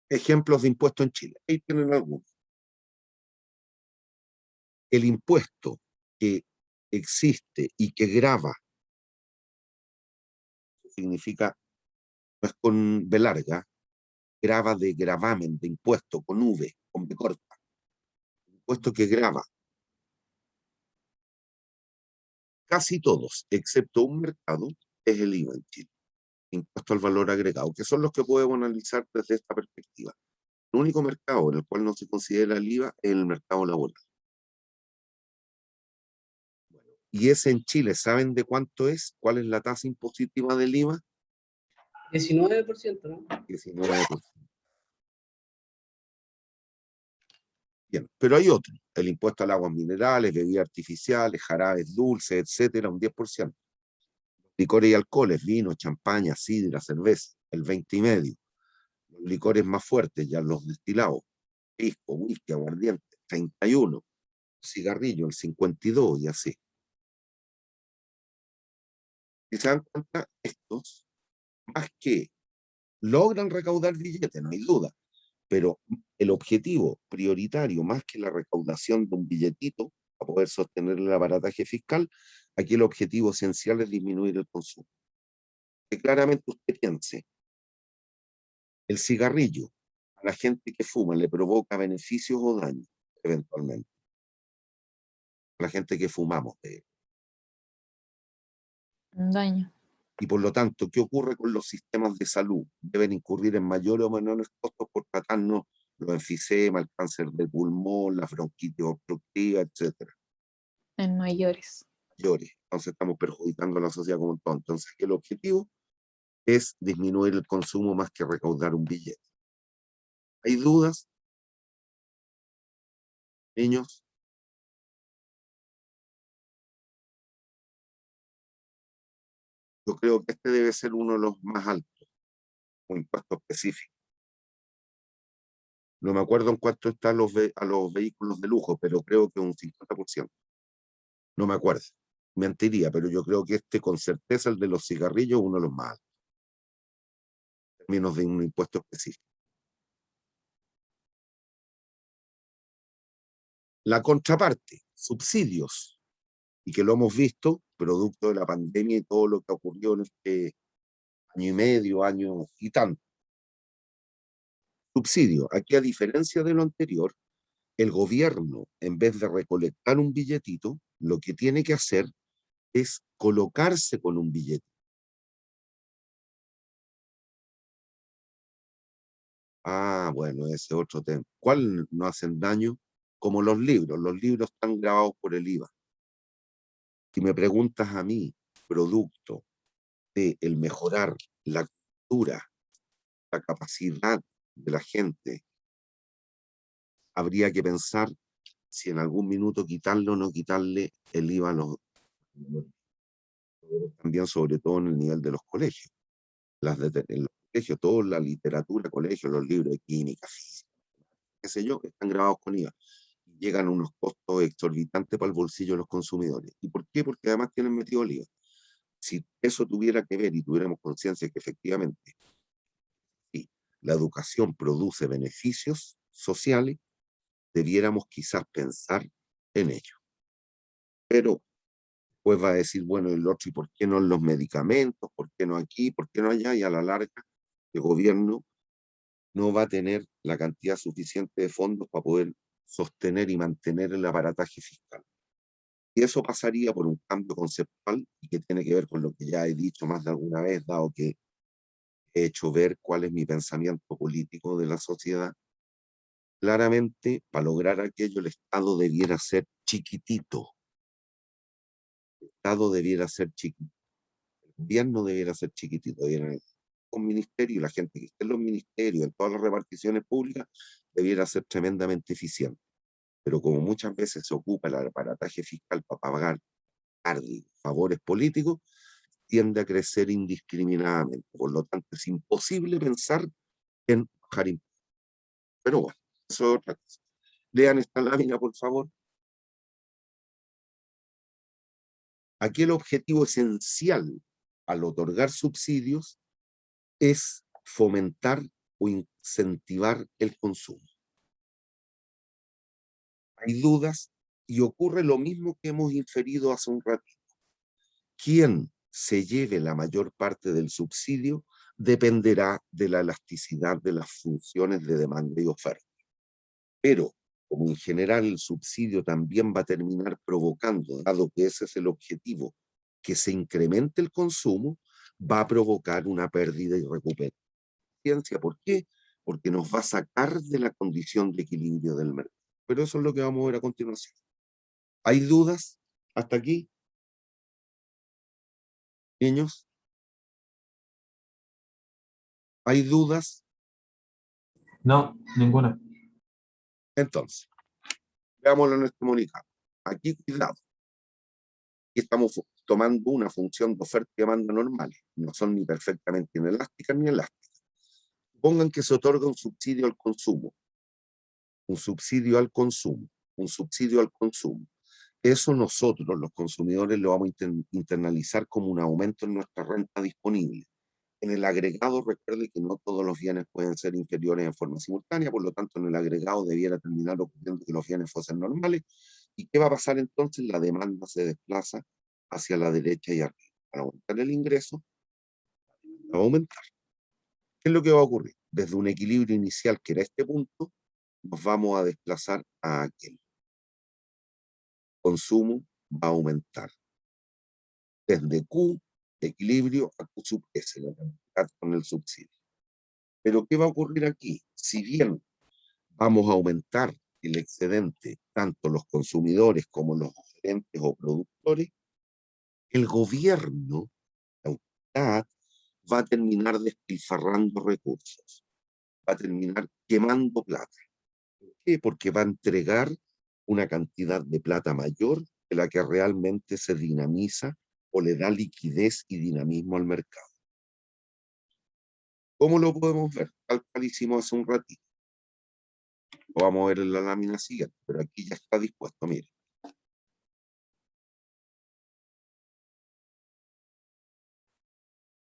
Ejemplos de impuestos en Chile. Ahí tienen algunos. El impuesto que existe y que grava, significa, no es con B larga, grava de gravamen, de impuesto, con V, con B corta. Impuesto que grava. Casi todos, excepto un mercado, es el IVA en Chile. Impuesto al valor agregado, que son los que podemos analizar desde esta perspectiva. El único mercado en el cual no se considera el IVA es el mercado laboral. Y ese en Chile, ¿saben de cuánto es? ¿Cuál es la tasa impositiva del IVA? 19%, ¿no? 19%. Bien, pero hay otro, el impuesto al aguas minerales, bebidas artificiales, jarabes dulces, etcétera, un 10%. Licores y alcoholes, vino, champaña, sidra, cerveza, el 20,5%. Los licores más fuertes, ya los destilados, pisco, whisky, aguardiente, 31%. Cigarrillo, el 52%, y así. Si se dan cuenta, estos, más que logran recaudar billetes, no hay duda, pero el objetivo prioritario, más que la recaudación de un billetito para poder sostener el aparataje fiscal, aquí el objetivo esencial es disminuir el consumo. Que claramente usted piense, el cigarrillo a la gente que fuma le provoca beneficios o daños, eventualmente. A la gente que fumamos de él. Un daño. Y por lo tanto, ¿qué ocurre con los sistemas de salud? Deben incurrir en mayores o menores costos por tratarnos los enfisemas, el cáncer de pulmón, la bronquitis obstructiva, etcétera. En mayores. Mayores. Entonces estamos perjudicando a la sociedad como un todo. Entonces, el objetivo es disminuir el consumo más que recaudar un billete. ¿Hay dudas? Niños. Yo creo que este debe ser uno de los más altos, un impuesto específico. No me acuerdo en cuánto está a los vehículos de lujo, pero creo que un 50%. No me acuerdo. Mentiría, pero yo creo que este con certeza, el de los cigarrillos, es uno de los más altos. En términos de un impuesto específico. La contraparte, subsidios, y que lo hemos visto, producto de la pandemia y todo lo que ocurrió en este año y medio, año y tanto. Subsidio. Aquí, a diferencia de lo anterior, el gobierno, en vez de recolectar un billetito, lo que tiene que hacer es colocarse con un billete. Ah, bueno, ese es otro tema. ¿Cuál no hacen daño? Como los libros están grabados por el IVA. Si me preguntas a mí, producto de el mejorar la cultura, la capacidad de la gente, habría que pensar si en algún minuto quitarle o no quitarle el IVA a los también, sobre todo en el nivel de los colegios. En los colegios, toda la literatura, colegios, los libros de química, física, qué sé yo, están grabados con IVA. Llegan a unos costos exorbitantes para el bolsillo de los consumidores. ¿Y por qué? Porque además tienen metido el IVA. Si eso tuviera que ver y tuviéramos conciencia que efectivamente sí, la educación produce beneficios sociales, debiéramos quizás pensar en ello. Pero pues va a decir, bueno, el otro, ¿y por qué no en los medicamentos? ¿Por qué no aquí? ¿Por qué no allá? Y a la larga el gobierno no va a tener la cantidad suficiente de fondos para poder sostener y mantener el aparataje fiscal. Y eso pasaría por un cambio conceptual y que tiene que ver con lo que ya he dicho más de alguna vez, dado que he hecho ver cuál es mi pensamiento político de la sociedad. Claramente, para lograr aquello, el Estado debiera ser chiquitito. El Estado debiera ser chiquitito. El gobierno debiera ser chiquitito. Debiera un ministerio y la gente que esté en los ministerios, en todas las reparticiones públicas, debiera ser tremendamente eficiente. Pero como muchas veces se ocupa el aparataje fiscal para pagar favores políticos, tiende a crecer indiscriminadamente. Por lo tanto, es imposible pensar en bajar impuestos. Pero bueno, eso es otra cosa. Lean esta lámina, por favor. Aquí el objetivo esencial al otorgar subsidios es fomentar o incentivar el consumo. Hay dudas y ocurre lo mismo que hemos inferido hace un ratito. Quien se lleve la mayor parte del subsidio dependerá de la elasticidad de las funciones de demanda y oferta. Pero, como en general el subsidio también va a terminar provocando, dado que ese es el objetivo, que se incremente el consumo, va a provocar una pérdida y recuperación. ¿Por qué? Porque nos va a sacar de la condición de equilibrio del mercado. Pero eso es lo que vamos a ver a continuación. ¿Hay dudas hasta aquí? Niños, ¿hay dudas? No, ninguna. Entonces, veámoslo en este comunicado. Aquí, cuidado. Aquí estamos tomando una función de oferta y demanda normales. No son ni perfectamente inelásticas ni elásticas. Pongan que se otorga un subsidio al consumo. Un subsidio al consumo. Un subsidio al consumo. Eso nosotros, los consumidores, lo vamos a internalizar como un aumento en nuestra renta disponible. En el agregado, recuerde que no todos los bienes pueden ser inferiores en forma simultánea, por lo tanto, en el agregado debiera terminar ocurriendo que los bienes fuesen normales. ¿Y qué va a pasar entonces? La demanda se desplaza hacia la derecha y arriba. Para aumentar el ingreso, va a aumentar. ¿Qué es lo que va a ocurrir? Desde un equilibrio inicial, que era este punto, nos vamos a desplazar a aquel. Consumo va a aumentar. Desde Q, equilibrio, a Q sub S, la cantidad con el subsidio. Pero ¿qué va a ocurrir aquí? Si bien vamos a aumentar el excedente, tanto los consumidores como los oferentes o productores, el gobierno, la autoridad, va a terminar despilfarrando recursos, va a terminar quemando plata. ¿Por qué? Porque va a entregar una cantidad de plata mayor que la que realmente se dinamiza o le da liquidez y dinamismo al mercado. ¿Cómo lo podemos ver? Tal cual hicimos hace un ratito. Lo vamos a ver en la lámina siguiente, pero aquí ya está dispuesto, mire.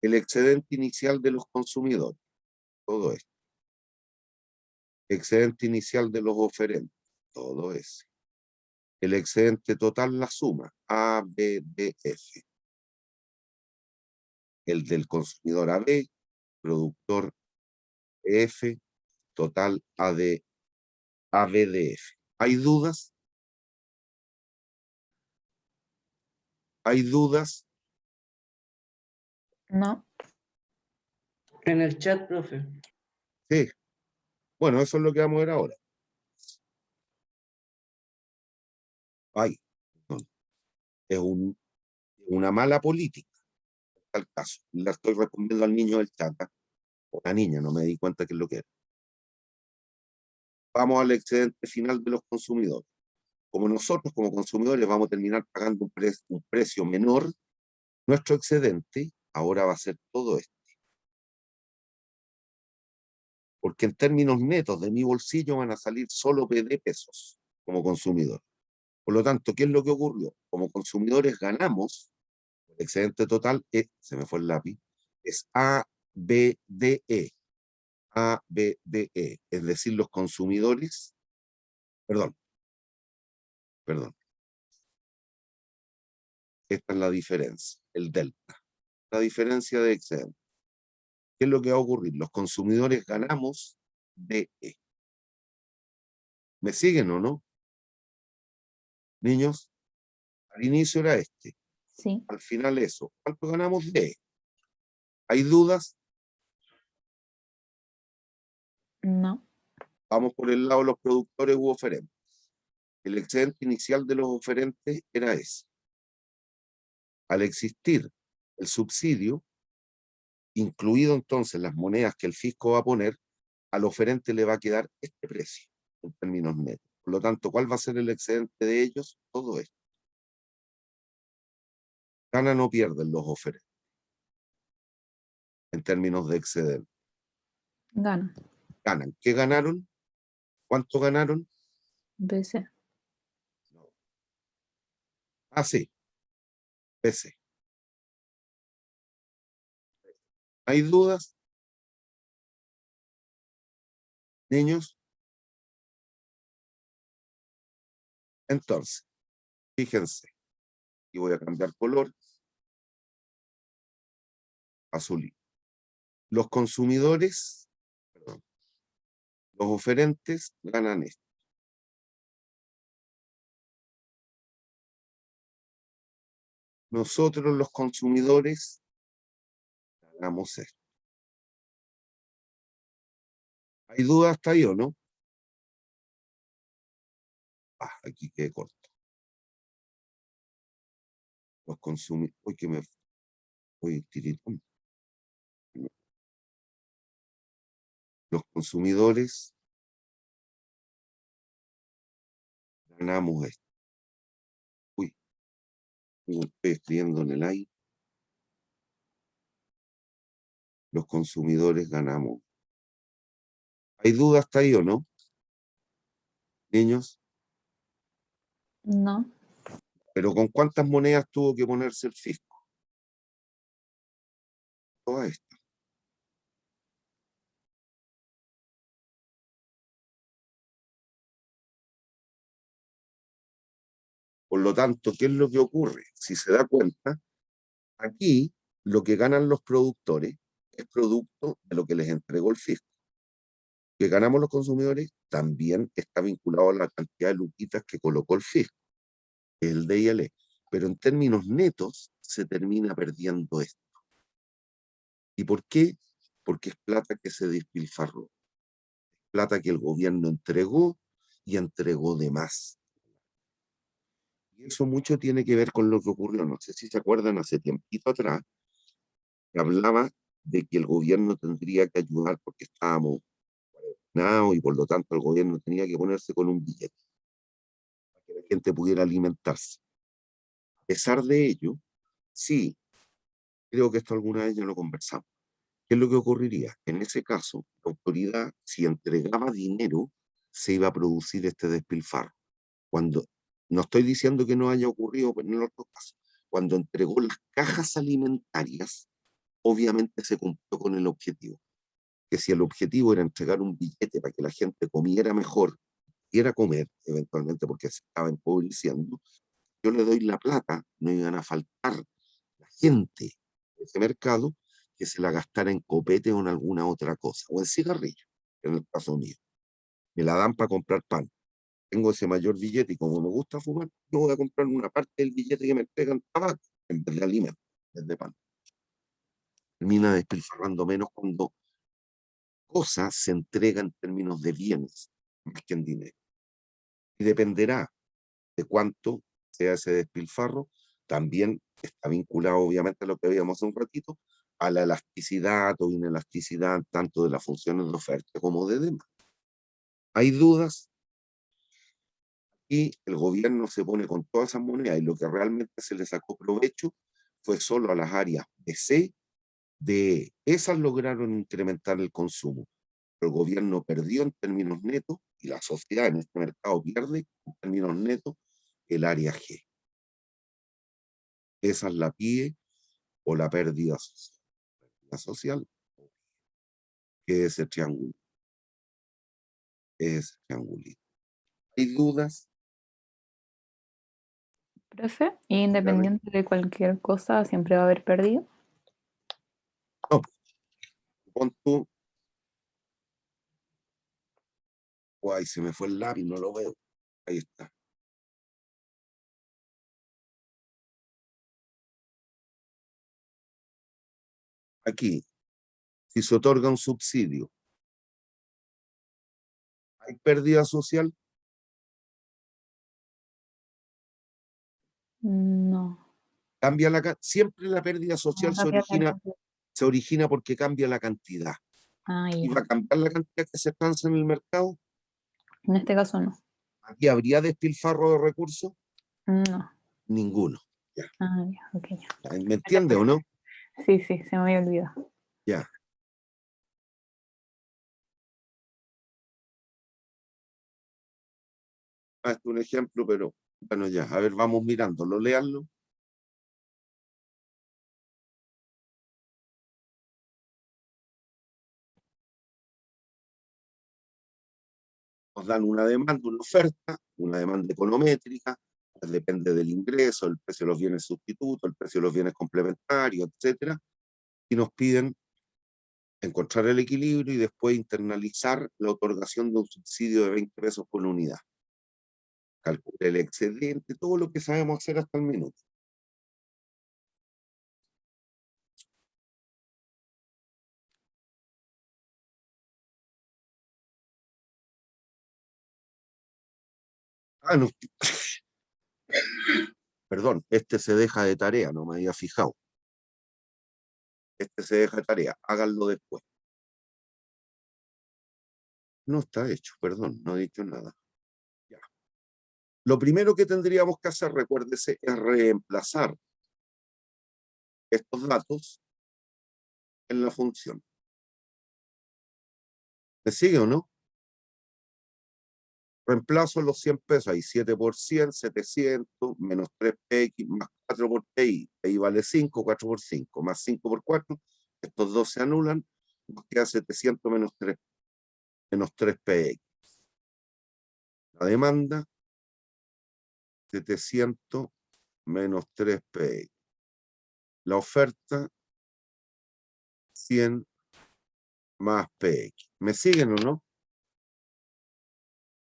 El excedente inicial de los consumidores, todo esto. Excedente inicial de los oferentes, todo eso. El excedente total, la suma, A, B, D, F. El del consumidor AB, productor F, total AD, ABDF. ¿Hay dudas? ¿Hay dudas? No. En el chat, profe. Sí. Bueno, eso es lo que vamos a ver ahora. Ay, no. Es una mala política, en tal caso. La estoy respondiendo al niño del chat, o la niña, no me di cuenta que es lo que era. Vamos al excedente final de los consumidores. Como nosotros, como consumidores, vamos a terminar pagando un precio menor, nuestro excedente ahora va a ser todo esto. Porque en términos netos de mi bolsillo van a salir solo PD pesos como consumidor. Por lo tanto, ¿qué es lo que ocurrió? Como consumidores ganamos, el excedente total, se me fue el lápiz, es ABDE. ABDE, es decir, los consumidores, perdón, esta es la diferencia, el delta, la diferencia de excedente. ¿Qué es lo que va a ocurrir? Los consumidores ganamos DE. ¿Me siguen o no? Niños, al inicio era este, Sí. al final eso. ¿Cuánto ganamos DE? ¿Hay dudas? No. Vamos por el lado de los productores u oferentes. El excedente inicial de los oferentes era ese. Al existir el subsidio, incluido entonces las monedas que el fisco va a poner, al oferente le va a quedar este precio en términos netos. Por lo tanto, ¿cuál va a ser el excedente de ellos? Todo esto. ¿Ganan o pierden los oferentes en términos de excedente? Gana. Ganan. ¿Qué ganaron? ¿Cuánto ganaron? BC. Ah, sí, PC. ¿Hay dudas? Niños. Entonces, fíjense, y voy a cambiar color, azulito. Los consumidores, perdón, los oferentes ganan esto. Nosotros los consumidores ganamos esto. ¿Hay dudas hasta ahí o no? Ah, aquí quedé corto. Los consumidores, uy, que me voy tiritón. Los consumidores ganamos esto. Uy, estoy escribiendo en el aire. Los consumidores ganamos. ¿Hay dudas hasta ahí o no? Niños, No. pero ¿con cuántas monedas tuvo que ponerse el fisco? Todas estas. Por lo tanto, ¿qué es lo que ocurre? Si se da cuenta, aquí lo que ganan los productores es producto de lo que les entregó el fisco. Que ganamos los consumidores también está vinculado a la cantidad de luquitas que colocó el fisco, el D y el E. Pero en términos netos se termina perdiendo esto. ¿Y por qué? Porque es plata que se despilfarró. Plata que el gobierno entregó y entregó de más. Y eso mucho tiene que ver con lo que ocurrió. No sé si se acuerdan hace tiempito atrás, que hablaba de que el gobierno tendría que ayudar porque estábamos cuarentenados y por lo tanto el gobierno tenía que ponerse con un billete para que la gente pudiera alimentarse. A pesar de ello, sí, creo que esto alguna vez ya lo conversamos. ¿Qué es lo que ocurriría? En ese caso, la autoridad, si entregaba dinero, se iba a producir este despilfarro. Cuando, no estoy diciendo que no haya ocurrido en el otro caso, cuando entregó las cajas alimentarias, obviamente se cumplió con el objetivo. Que si el objetivo era entregar un billete para que la gente comiera mejor, quiera comer, eventualmente porque se estaba empobreciendo, yo le doy la plata, no iban a faltar la gente de ese mercado que se la gastara en copete o en alguna otra cosa, o en cigarrillo, en el caso mío. Me la dan para comprar pan. Tengo ese mayor billete y como me gusta fumar, yo voy a comprar una parte del billete que me entregan tabaco en vez de alimento, en vez de pan. Termina despilfarrando menos cuando cosas se entrega en términos de bienes, más que en dinero. Y dependerá de cuánto sea ese despilfarro, también está vinculado obviamente a lo que veíamos hace un ratito, a la elasticidad o inelasticidad tanto de las funciones de oferta como de demanda. ¿Hay dudas? Y el gobierno se pone con todas esas monedas y lo que realmente se le sacó provecho fue solo a las áreas de C, de esas lograron incrementar el consumo. Pero el gobierno perdió en términos netos y la sociedad en este mercado pierde en términos netos el área G. Esa es la PIE o la pérdida social. La social, que es ese triángulo. Ese triangulito. ¿Hay dudas? Profe, independiente de cualquier cosa, siempre va a haber perdido. No. Pon tú. Guay, se me fue el lápiz, no lo veo. Ahí está. Aquí, si se otorga un subsidio, ¿hay pérdida social? No. Siempre la pérdida social No cambia la cantidad. se origina porque cambia la cantidad. Ah, ¿Y ya. va a cambiar la cantidad que se transa en el mercado? En este caso no. ¿Aquí habría despilfarro de recursos? No. Ninguno. Ah, ya, ok, ya. ¿Me entiende o no? Sí, sí, se me había olvidado. Ya. Este es un ejemplo, pero bueno, ya. A ver, vamos mirándolo, léanlo. Nos dan una demanda, una demanda econométrica, pues depende del ingreso, el precio de los bienes sustitutos, el precio de los bienes complementarios, etcétera, y nos piden encontrar el equilibrio y después internalizar la otorgación de un subsidio de 20 pesos por unidad. Calcula el excedente, todo lo que sabemos hacer hasta el minuto. Ah, no. Perdón, este se deja de tarea, no me había fijado. Este se deja de tarea, háganlo después. No está hecho, perdón, no he dicho nada. Ya. Lo primero que tendríamos que hacer, recuérdese, es reemplazar estos datos en la función. ¿Me sigue o no? Reemplazo los 100 pesos, ahí 7 por 100, 700, menos 3px, más 4 por pi, pi vale 5, 4 por 5, más 5 por 4, estos dos se anulan, nos queda 700 menos 3px. La demanda, 700 menos 3px. La oferta, 100 más px. ¿Me siguen o no?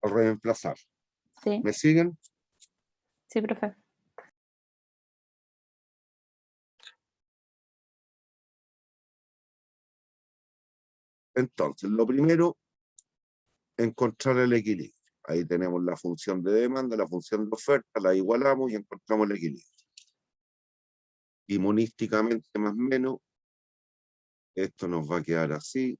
Al reemplazar. Sí, ¿Me siguen? sí, profe. Entonces, lo primero, encontrar el equilibrio. Ahí tenemos la función de demanda, la función de oferta, la igualamos y encontramos el equilibrio. Y monísticamente más o menos, esto nos va a quedar así.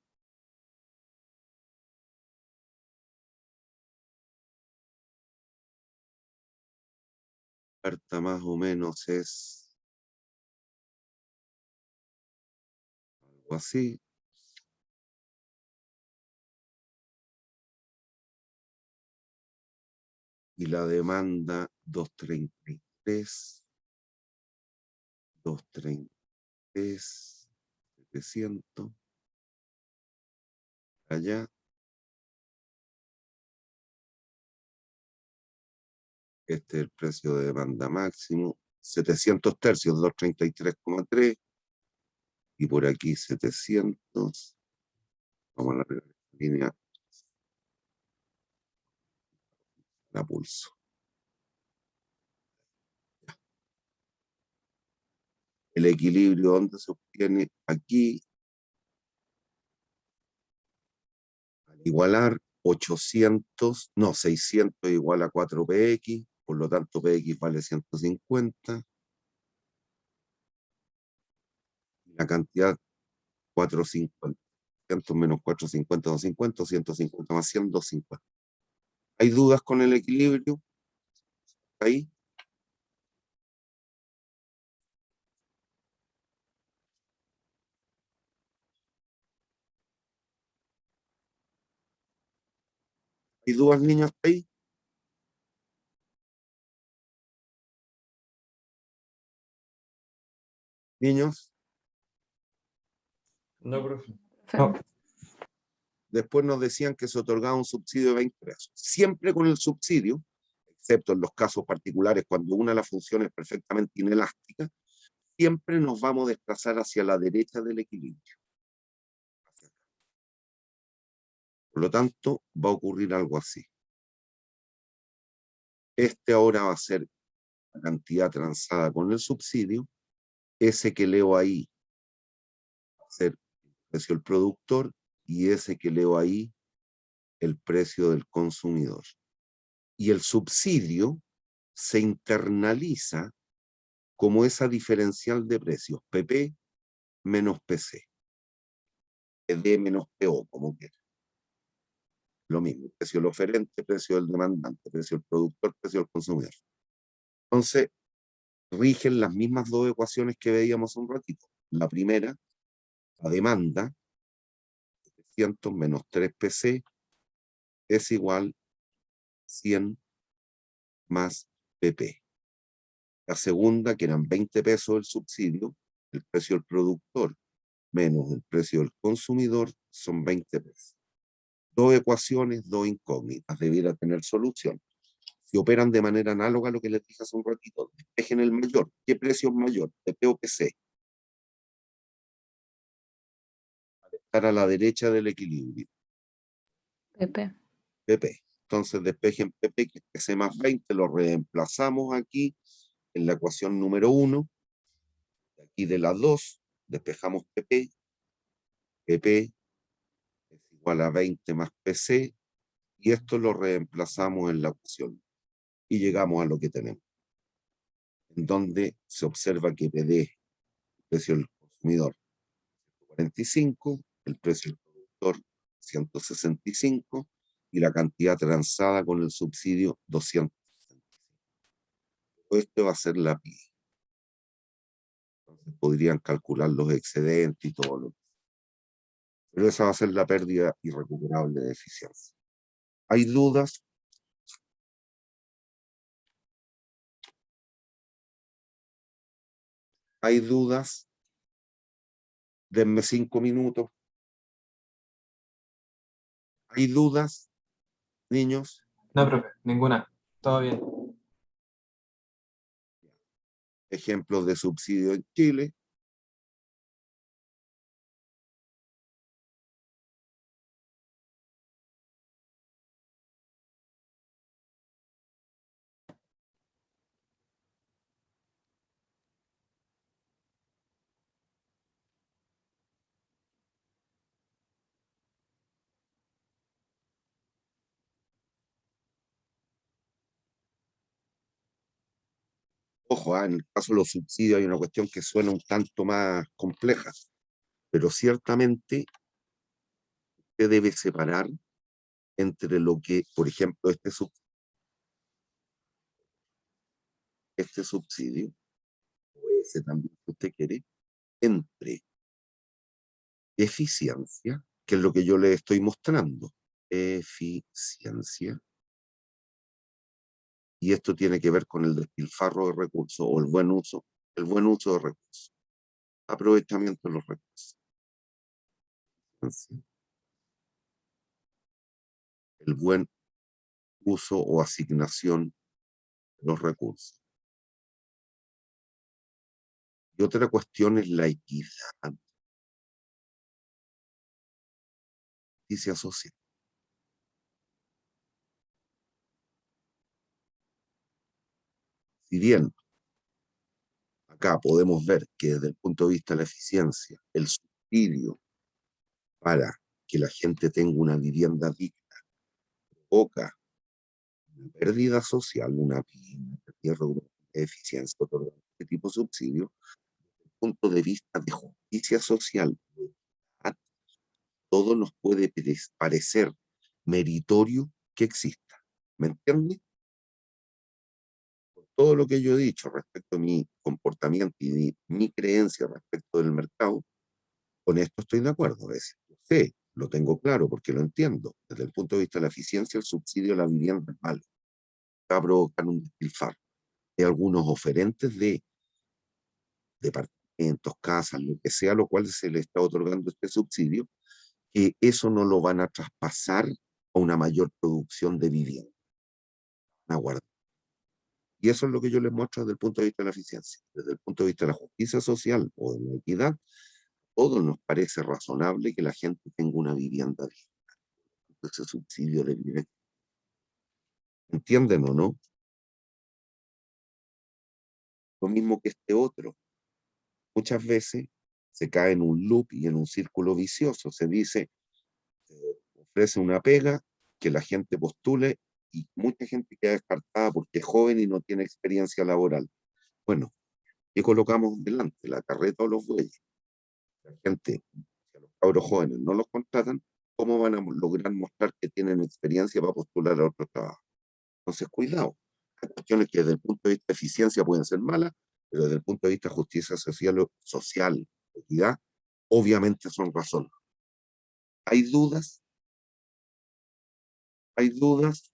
La oferta más o menos es algo así. Y la demanda 233, 233, 700, allá. Este es el precio de demanda máximo, 700 tercios, 233,3. Y por aquí 700. Vamos a la línea. La pulso. El equilibrio, ¿dónde se obtiene? Aquí. Al igualar 800, no, 600 igual a 4px, por lo tanto px vale 150. La cantidad 450. 100 menos 450, 250, 150 más 100, 250. ¿Hay dudas con el equilibrio? Ahí. ¿Hay dudas, niños, ahí? Niños. No, profe. Profe. No. Después nos decían que se otorgaba un subsidio de 20 pesos. Siempre con el subsidio, excepto en los casos particulares, cuando una de las funciones es perfectamente inelástica, siempre nos vamos a desplazar hacia la derecha del equilibrio. Por lo tanto, va a ocurrir algo así. Este ahora va a ser la cantidad transada con el subsidio. Ese que leo ahí va a ser el precio del productor y ese que leo ahí el precio del consumidor. Y el subsidio se internaliza como esa diferencial de precios, PP menos PC, PD menos PO, como quieran. Lo mismo, precio del oferente, precio del demandante, precio del productor, precio del consumidor. Entonces, rigen las mismas dos ecuaciones que veíamos un ratito. La primera, la demanda, 700 menos 3 PC, es igual 100 más PP. La segunda, que eran 20 pesos el subsidio, el precio del productor menos el precio del consumidor, son 20 pesos. Dos ecuaciones, dos incógnitas, debiera tener solución. Si operan de manera análoga a lo que les dije hace un ratito, despejen el mayor. ¿Qué precio es mayor? PP o PC. Estar a la derecha del equilibrio. PP. PP. Entonces despejen PP, que es PC más 20, lo reemplazamos aquí en la ecuación número 1. Aquí de las 2, despejamos PP. PP es igual a 20 más PC. Y esto lo reemplazamos en la ecuación. Y llegamos a lo que tenemos. En donde se observa que PD, el precio del consumidor, 45, el precio del productor, 165, y la cantidad transada con el subsidio, 265. Esto va a ser la PI. Entonces podrían calcular los excedentes y todo lo que sea. Pero esa va a ser la pérdida irrecuperable de eficiencia. ¿Hay dudas? ¿Hay dudas? Denme 5 minutos. ¿Hay dudas, niños? No, profe, ninguna. Todo bien. Ejemplos de subsidio en Chile. Ojo, en el caso de los subsidios hay una cuestión que suena un tanto más compleja, pero ciertamente se debe separar entre lo que, por ejemplo, este subsidio, o ese también que usted quiere, entre eficiencia, que es lo que yo le estoy mostrando, eficiencia, y esto tiene que ver con el despilfarro de recursos o el buen uso de recursos, aprovechamiento de los recursos. El buen uso o asignación de los recursos. Y otra cuestión es la equidad, justicia social. Si bien acá podemos ver que desde el punto de vista de la eficiencia, el subsidio para que la gente tenga una vivienda digna provoca una pérdida social, una pérdida de eficiencia, otorgando este tipo de subsidio, desde el punto de vista de justicia social, todo nos puede parecer meritorio que exista. ¿Me entiende? Por todo lo que yo he dicho respecto a mi comportamiento y mi creencia respecto del mercado, con esto estoy de acuerdo. Es decir, yo sé, lo tengo claro porque lo entiendo. Desde el punto de vista de la eficiencia, el subsidio a la vivienda es malo. Va a provocar un despilfarro. Hay algunos oferentes de departamentos, casas, lo que sea, lo cual se le está otorgando este subsidio, que eso no lo van a traspasar a una mayor producción de vivienda. Van a guardar. Y eso es lo que yo les muestro desde el punto de vista de la eficiencia. Desde el punto de vista de la justicia social o de la equidad, todo nos parece razonable que la gente tenga una vivienda digna. ese subsidio de vivienda. ¿Entienden o no? Lo mismo que este otro. Muchas veces se cae en un loop y en un círculo vicioso. Se dice, ofrece una pega, que la gente postule y mucha gente queda descartada porque es joven y no tiene experiencia laboral. Bueno, ¿qué colocamos delante? ¿La carreta o los bueyes? La gente, si a los cabros jóvenes no los contratan, ¿cómo van a lograr mostrar que tienen experiencia para postular a otro trabajo? Entonces, cuidado. Hay cuestiones que desde el punto de vista de eficiencia pueden ser malas, pero desde el punto de vista de justicia social, equidad, obviamente son razones. ¿Hay dudas? ¿Hay dudas?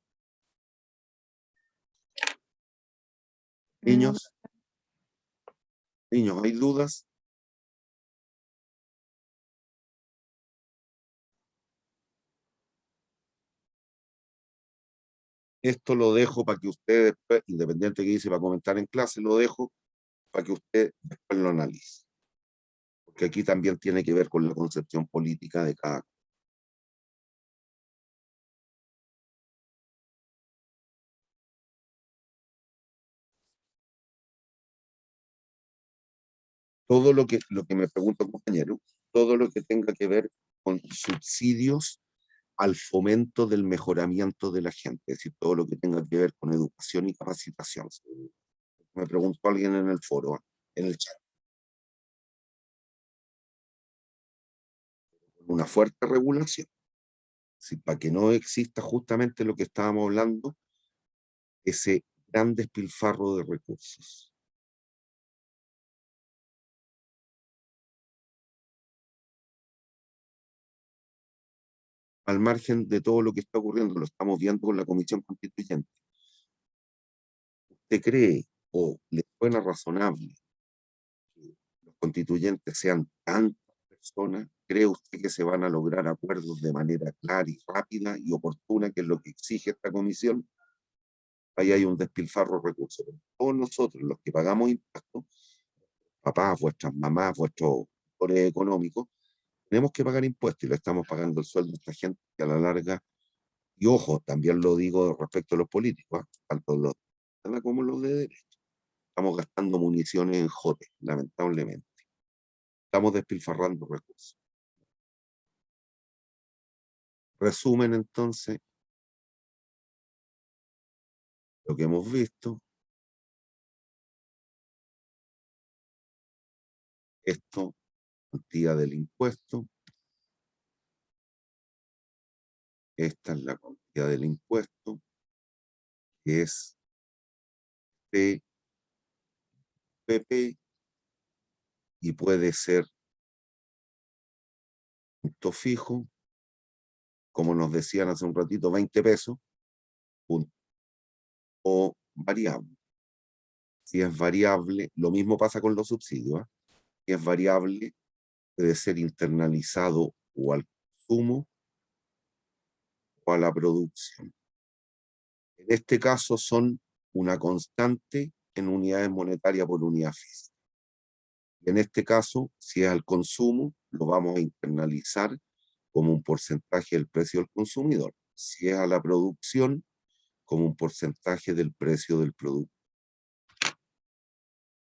No, Niños, ¿hay dudas? Esto lo dejo para que usted después, independiente que dice para comentar en clase, lo dejo para que usted después lo analice. Porque aquí también tiene que ver con la concepción política de cada. Todo lo que me pregunta compañero, todo lo que tenga que ver con subsidios al fomento del mejoramiento de la gente, es decir, todo lo que tenga que ver con educación y capacitación. Me preguntó alguien en el foro, en el chat. Una fuerte regulación, ¿sí? Para que no exista justamente lo que estábamos hablando, ese gran despilfarro de recursos. Al margen de todo lo que está ocurriendo, lo estamos viendo con la Comisión Constituyente. ¿Usted cree o le suena razonable que los constituyentes sean tantas personas? ¿Cree usted que se van a lograr acuerdos de manera clara y rápida y oportuna, que es lo que exige esta comisión? Ahí hay un despilfarro de recursos. Todos nosotros, los que pagamos impuestos, papás, vuestras mamás, vuestros sectores económicos, tenemos que pagar impuestos y le estamos pagando el sueldo a esta gente que a la larga, y ojo, también lo digo respecto a los políticos, tanto los de izquierda como los de derecha. Estamos gastando municiones en jote, lamentablemente. Estamos despilfarrando recursos. Resumen entonces, lo que hemos visto, esto, cuantía del impuesto, esta es la cuantía del impuesto, que es PPP, y puede ser punto fijo, como nos decían hace un ratito, 20 pesos, punto, o variable. Si es variable, lo mismo pasa con los subsidios, ¿eh? Si es variable, puede ser internalizado o al consumo o a la producción. En este caso son una constante en unidades monetarias por unidad física. Y en este caso, si es al consumo, lo vamos a internalizar como un porcentaje del precio del consumidor. Si es a la producción, como un porcentaje del precio del producto.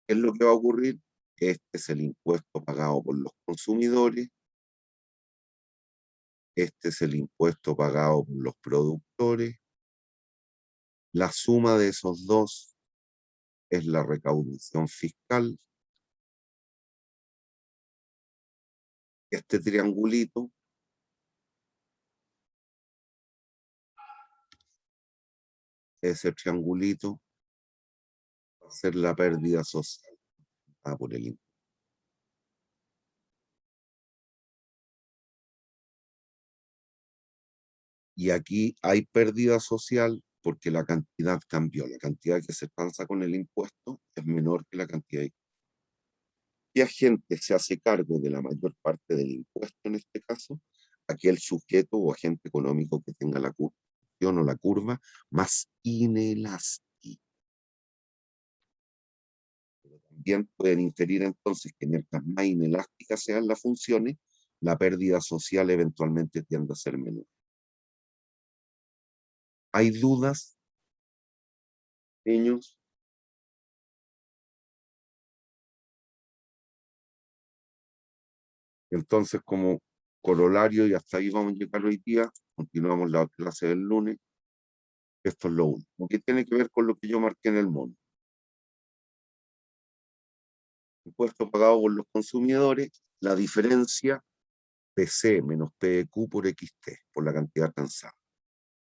¿Qué es lo que va a ocurrir? Este es el impuesto pagado por los consumidores. Este es el impuesto pagado por los productores. La suma de esos dos es la recaudación fiscal. Este triangulito ese triangulito va a ser la pérdida social por el impuesto. Y aquí hay pérdida social porque la cantidad cambió. La cantidad que se transa con el impuesto es menor que la cantidad de... Y agente se hace cargo de la mayor parte del impuesto en este caso, aquel sujeto o agente económico que tenga la curva o la curva más inelástica. Pero también pueden inferir entonces que mientras más inelásticas sean las funciones, la pérdida social eventualmente tiende a ser menor. ¿Hay dudas, niños? Entonces, como corolario, y hasta ahí vamos a llegar hoy día, continuamos la clase del lunes. Esto es lo último, que tiene que ver con lo que yo marqué en el mono. Impuesto pagado por los consumidores, la diferencia PC menos PQ por XT, por la cantidad transada.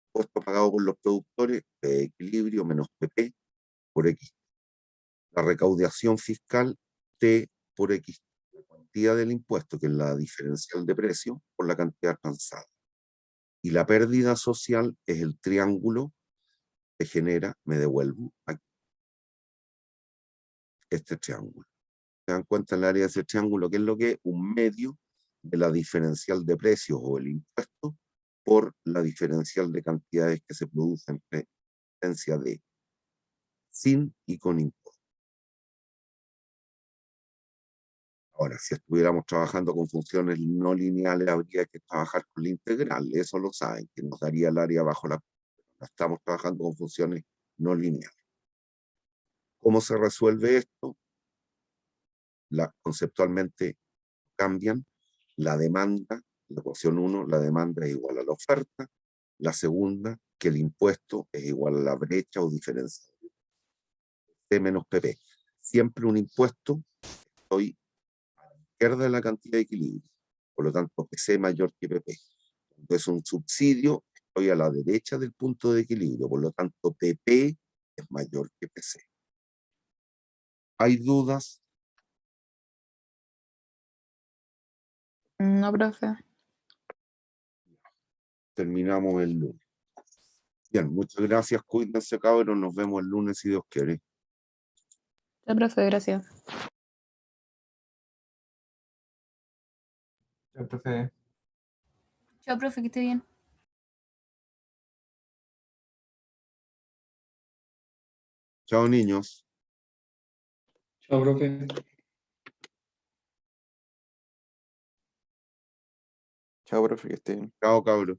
Impuesto pagado por los productores, P de equilibrio menos PP por X. La recaudación fiscal, T por X. La cuantía del impuesto, que es la diferencial de precio, por la cantidad transada. Y la pérdida social es el triángulo que genera, me devuelvo aquí, este triángulo. ¿Se dan cuenta en el área de ese triángulo? ¿Qué es lo que es? Un medio de la diferencial de precios o el impuesto por la diferencial de cantidades que se producen en presencia de sin y con impuesto. Ahora, si estuviéramos trabajando con funciones no lineales, habría que trabajar con la integral. Eso lo saben, que nos daría el área bajo la... Estamos trabajando con funciones no lineales. ¿Cómo se resuelve esto? Conceptualmente cambian. La demanda, la ecuación 1, la demanda es igual a la oferta. La segunda, que el impuesto es igual a la brecha o diferencia. P menos PP. Siempre un impuesto, estoy a la izquierda de la cantidad de equilibrio. Por lo tanto, PC mayor que PP. Entonces, un subsidio, estoy a la derecha del punto de equilibrio. Por lo tanto, PP es mayor que PC. ¿Hay dudas? No, profe. Terminamos el lunes. Bien, muchas gracias. Cuídense, cabros. Nos vemos el lunes si Dios quiere. Ya, profe, gracias. Chao, profe. Chao, profe, que esté bien. Chao, niños. Chao, profe. Chao, profe, que esté bien. Chao, cabros.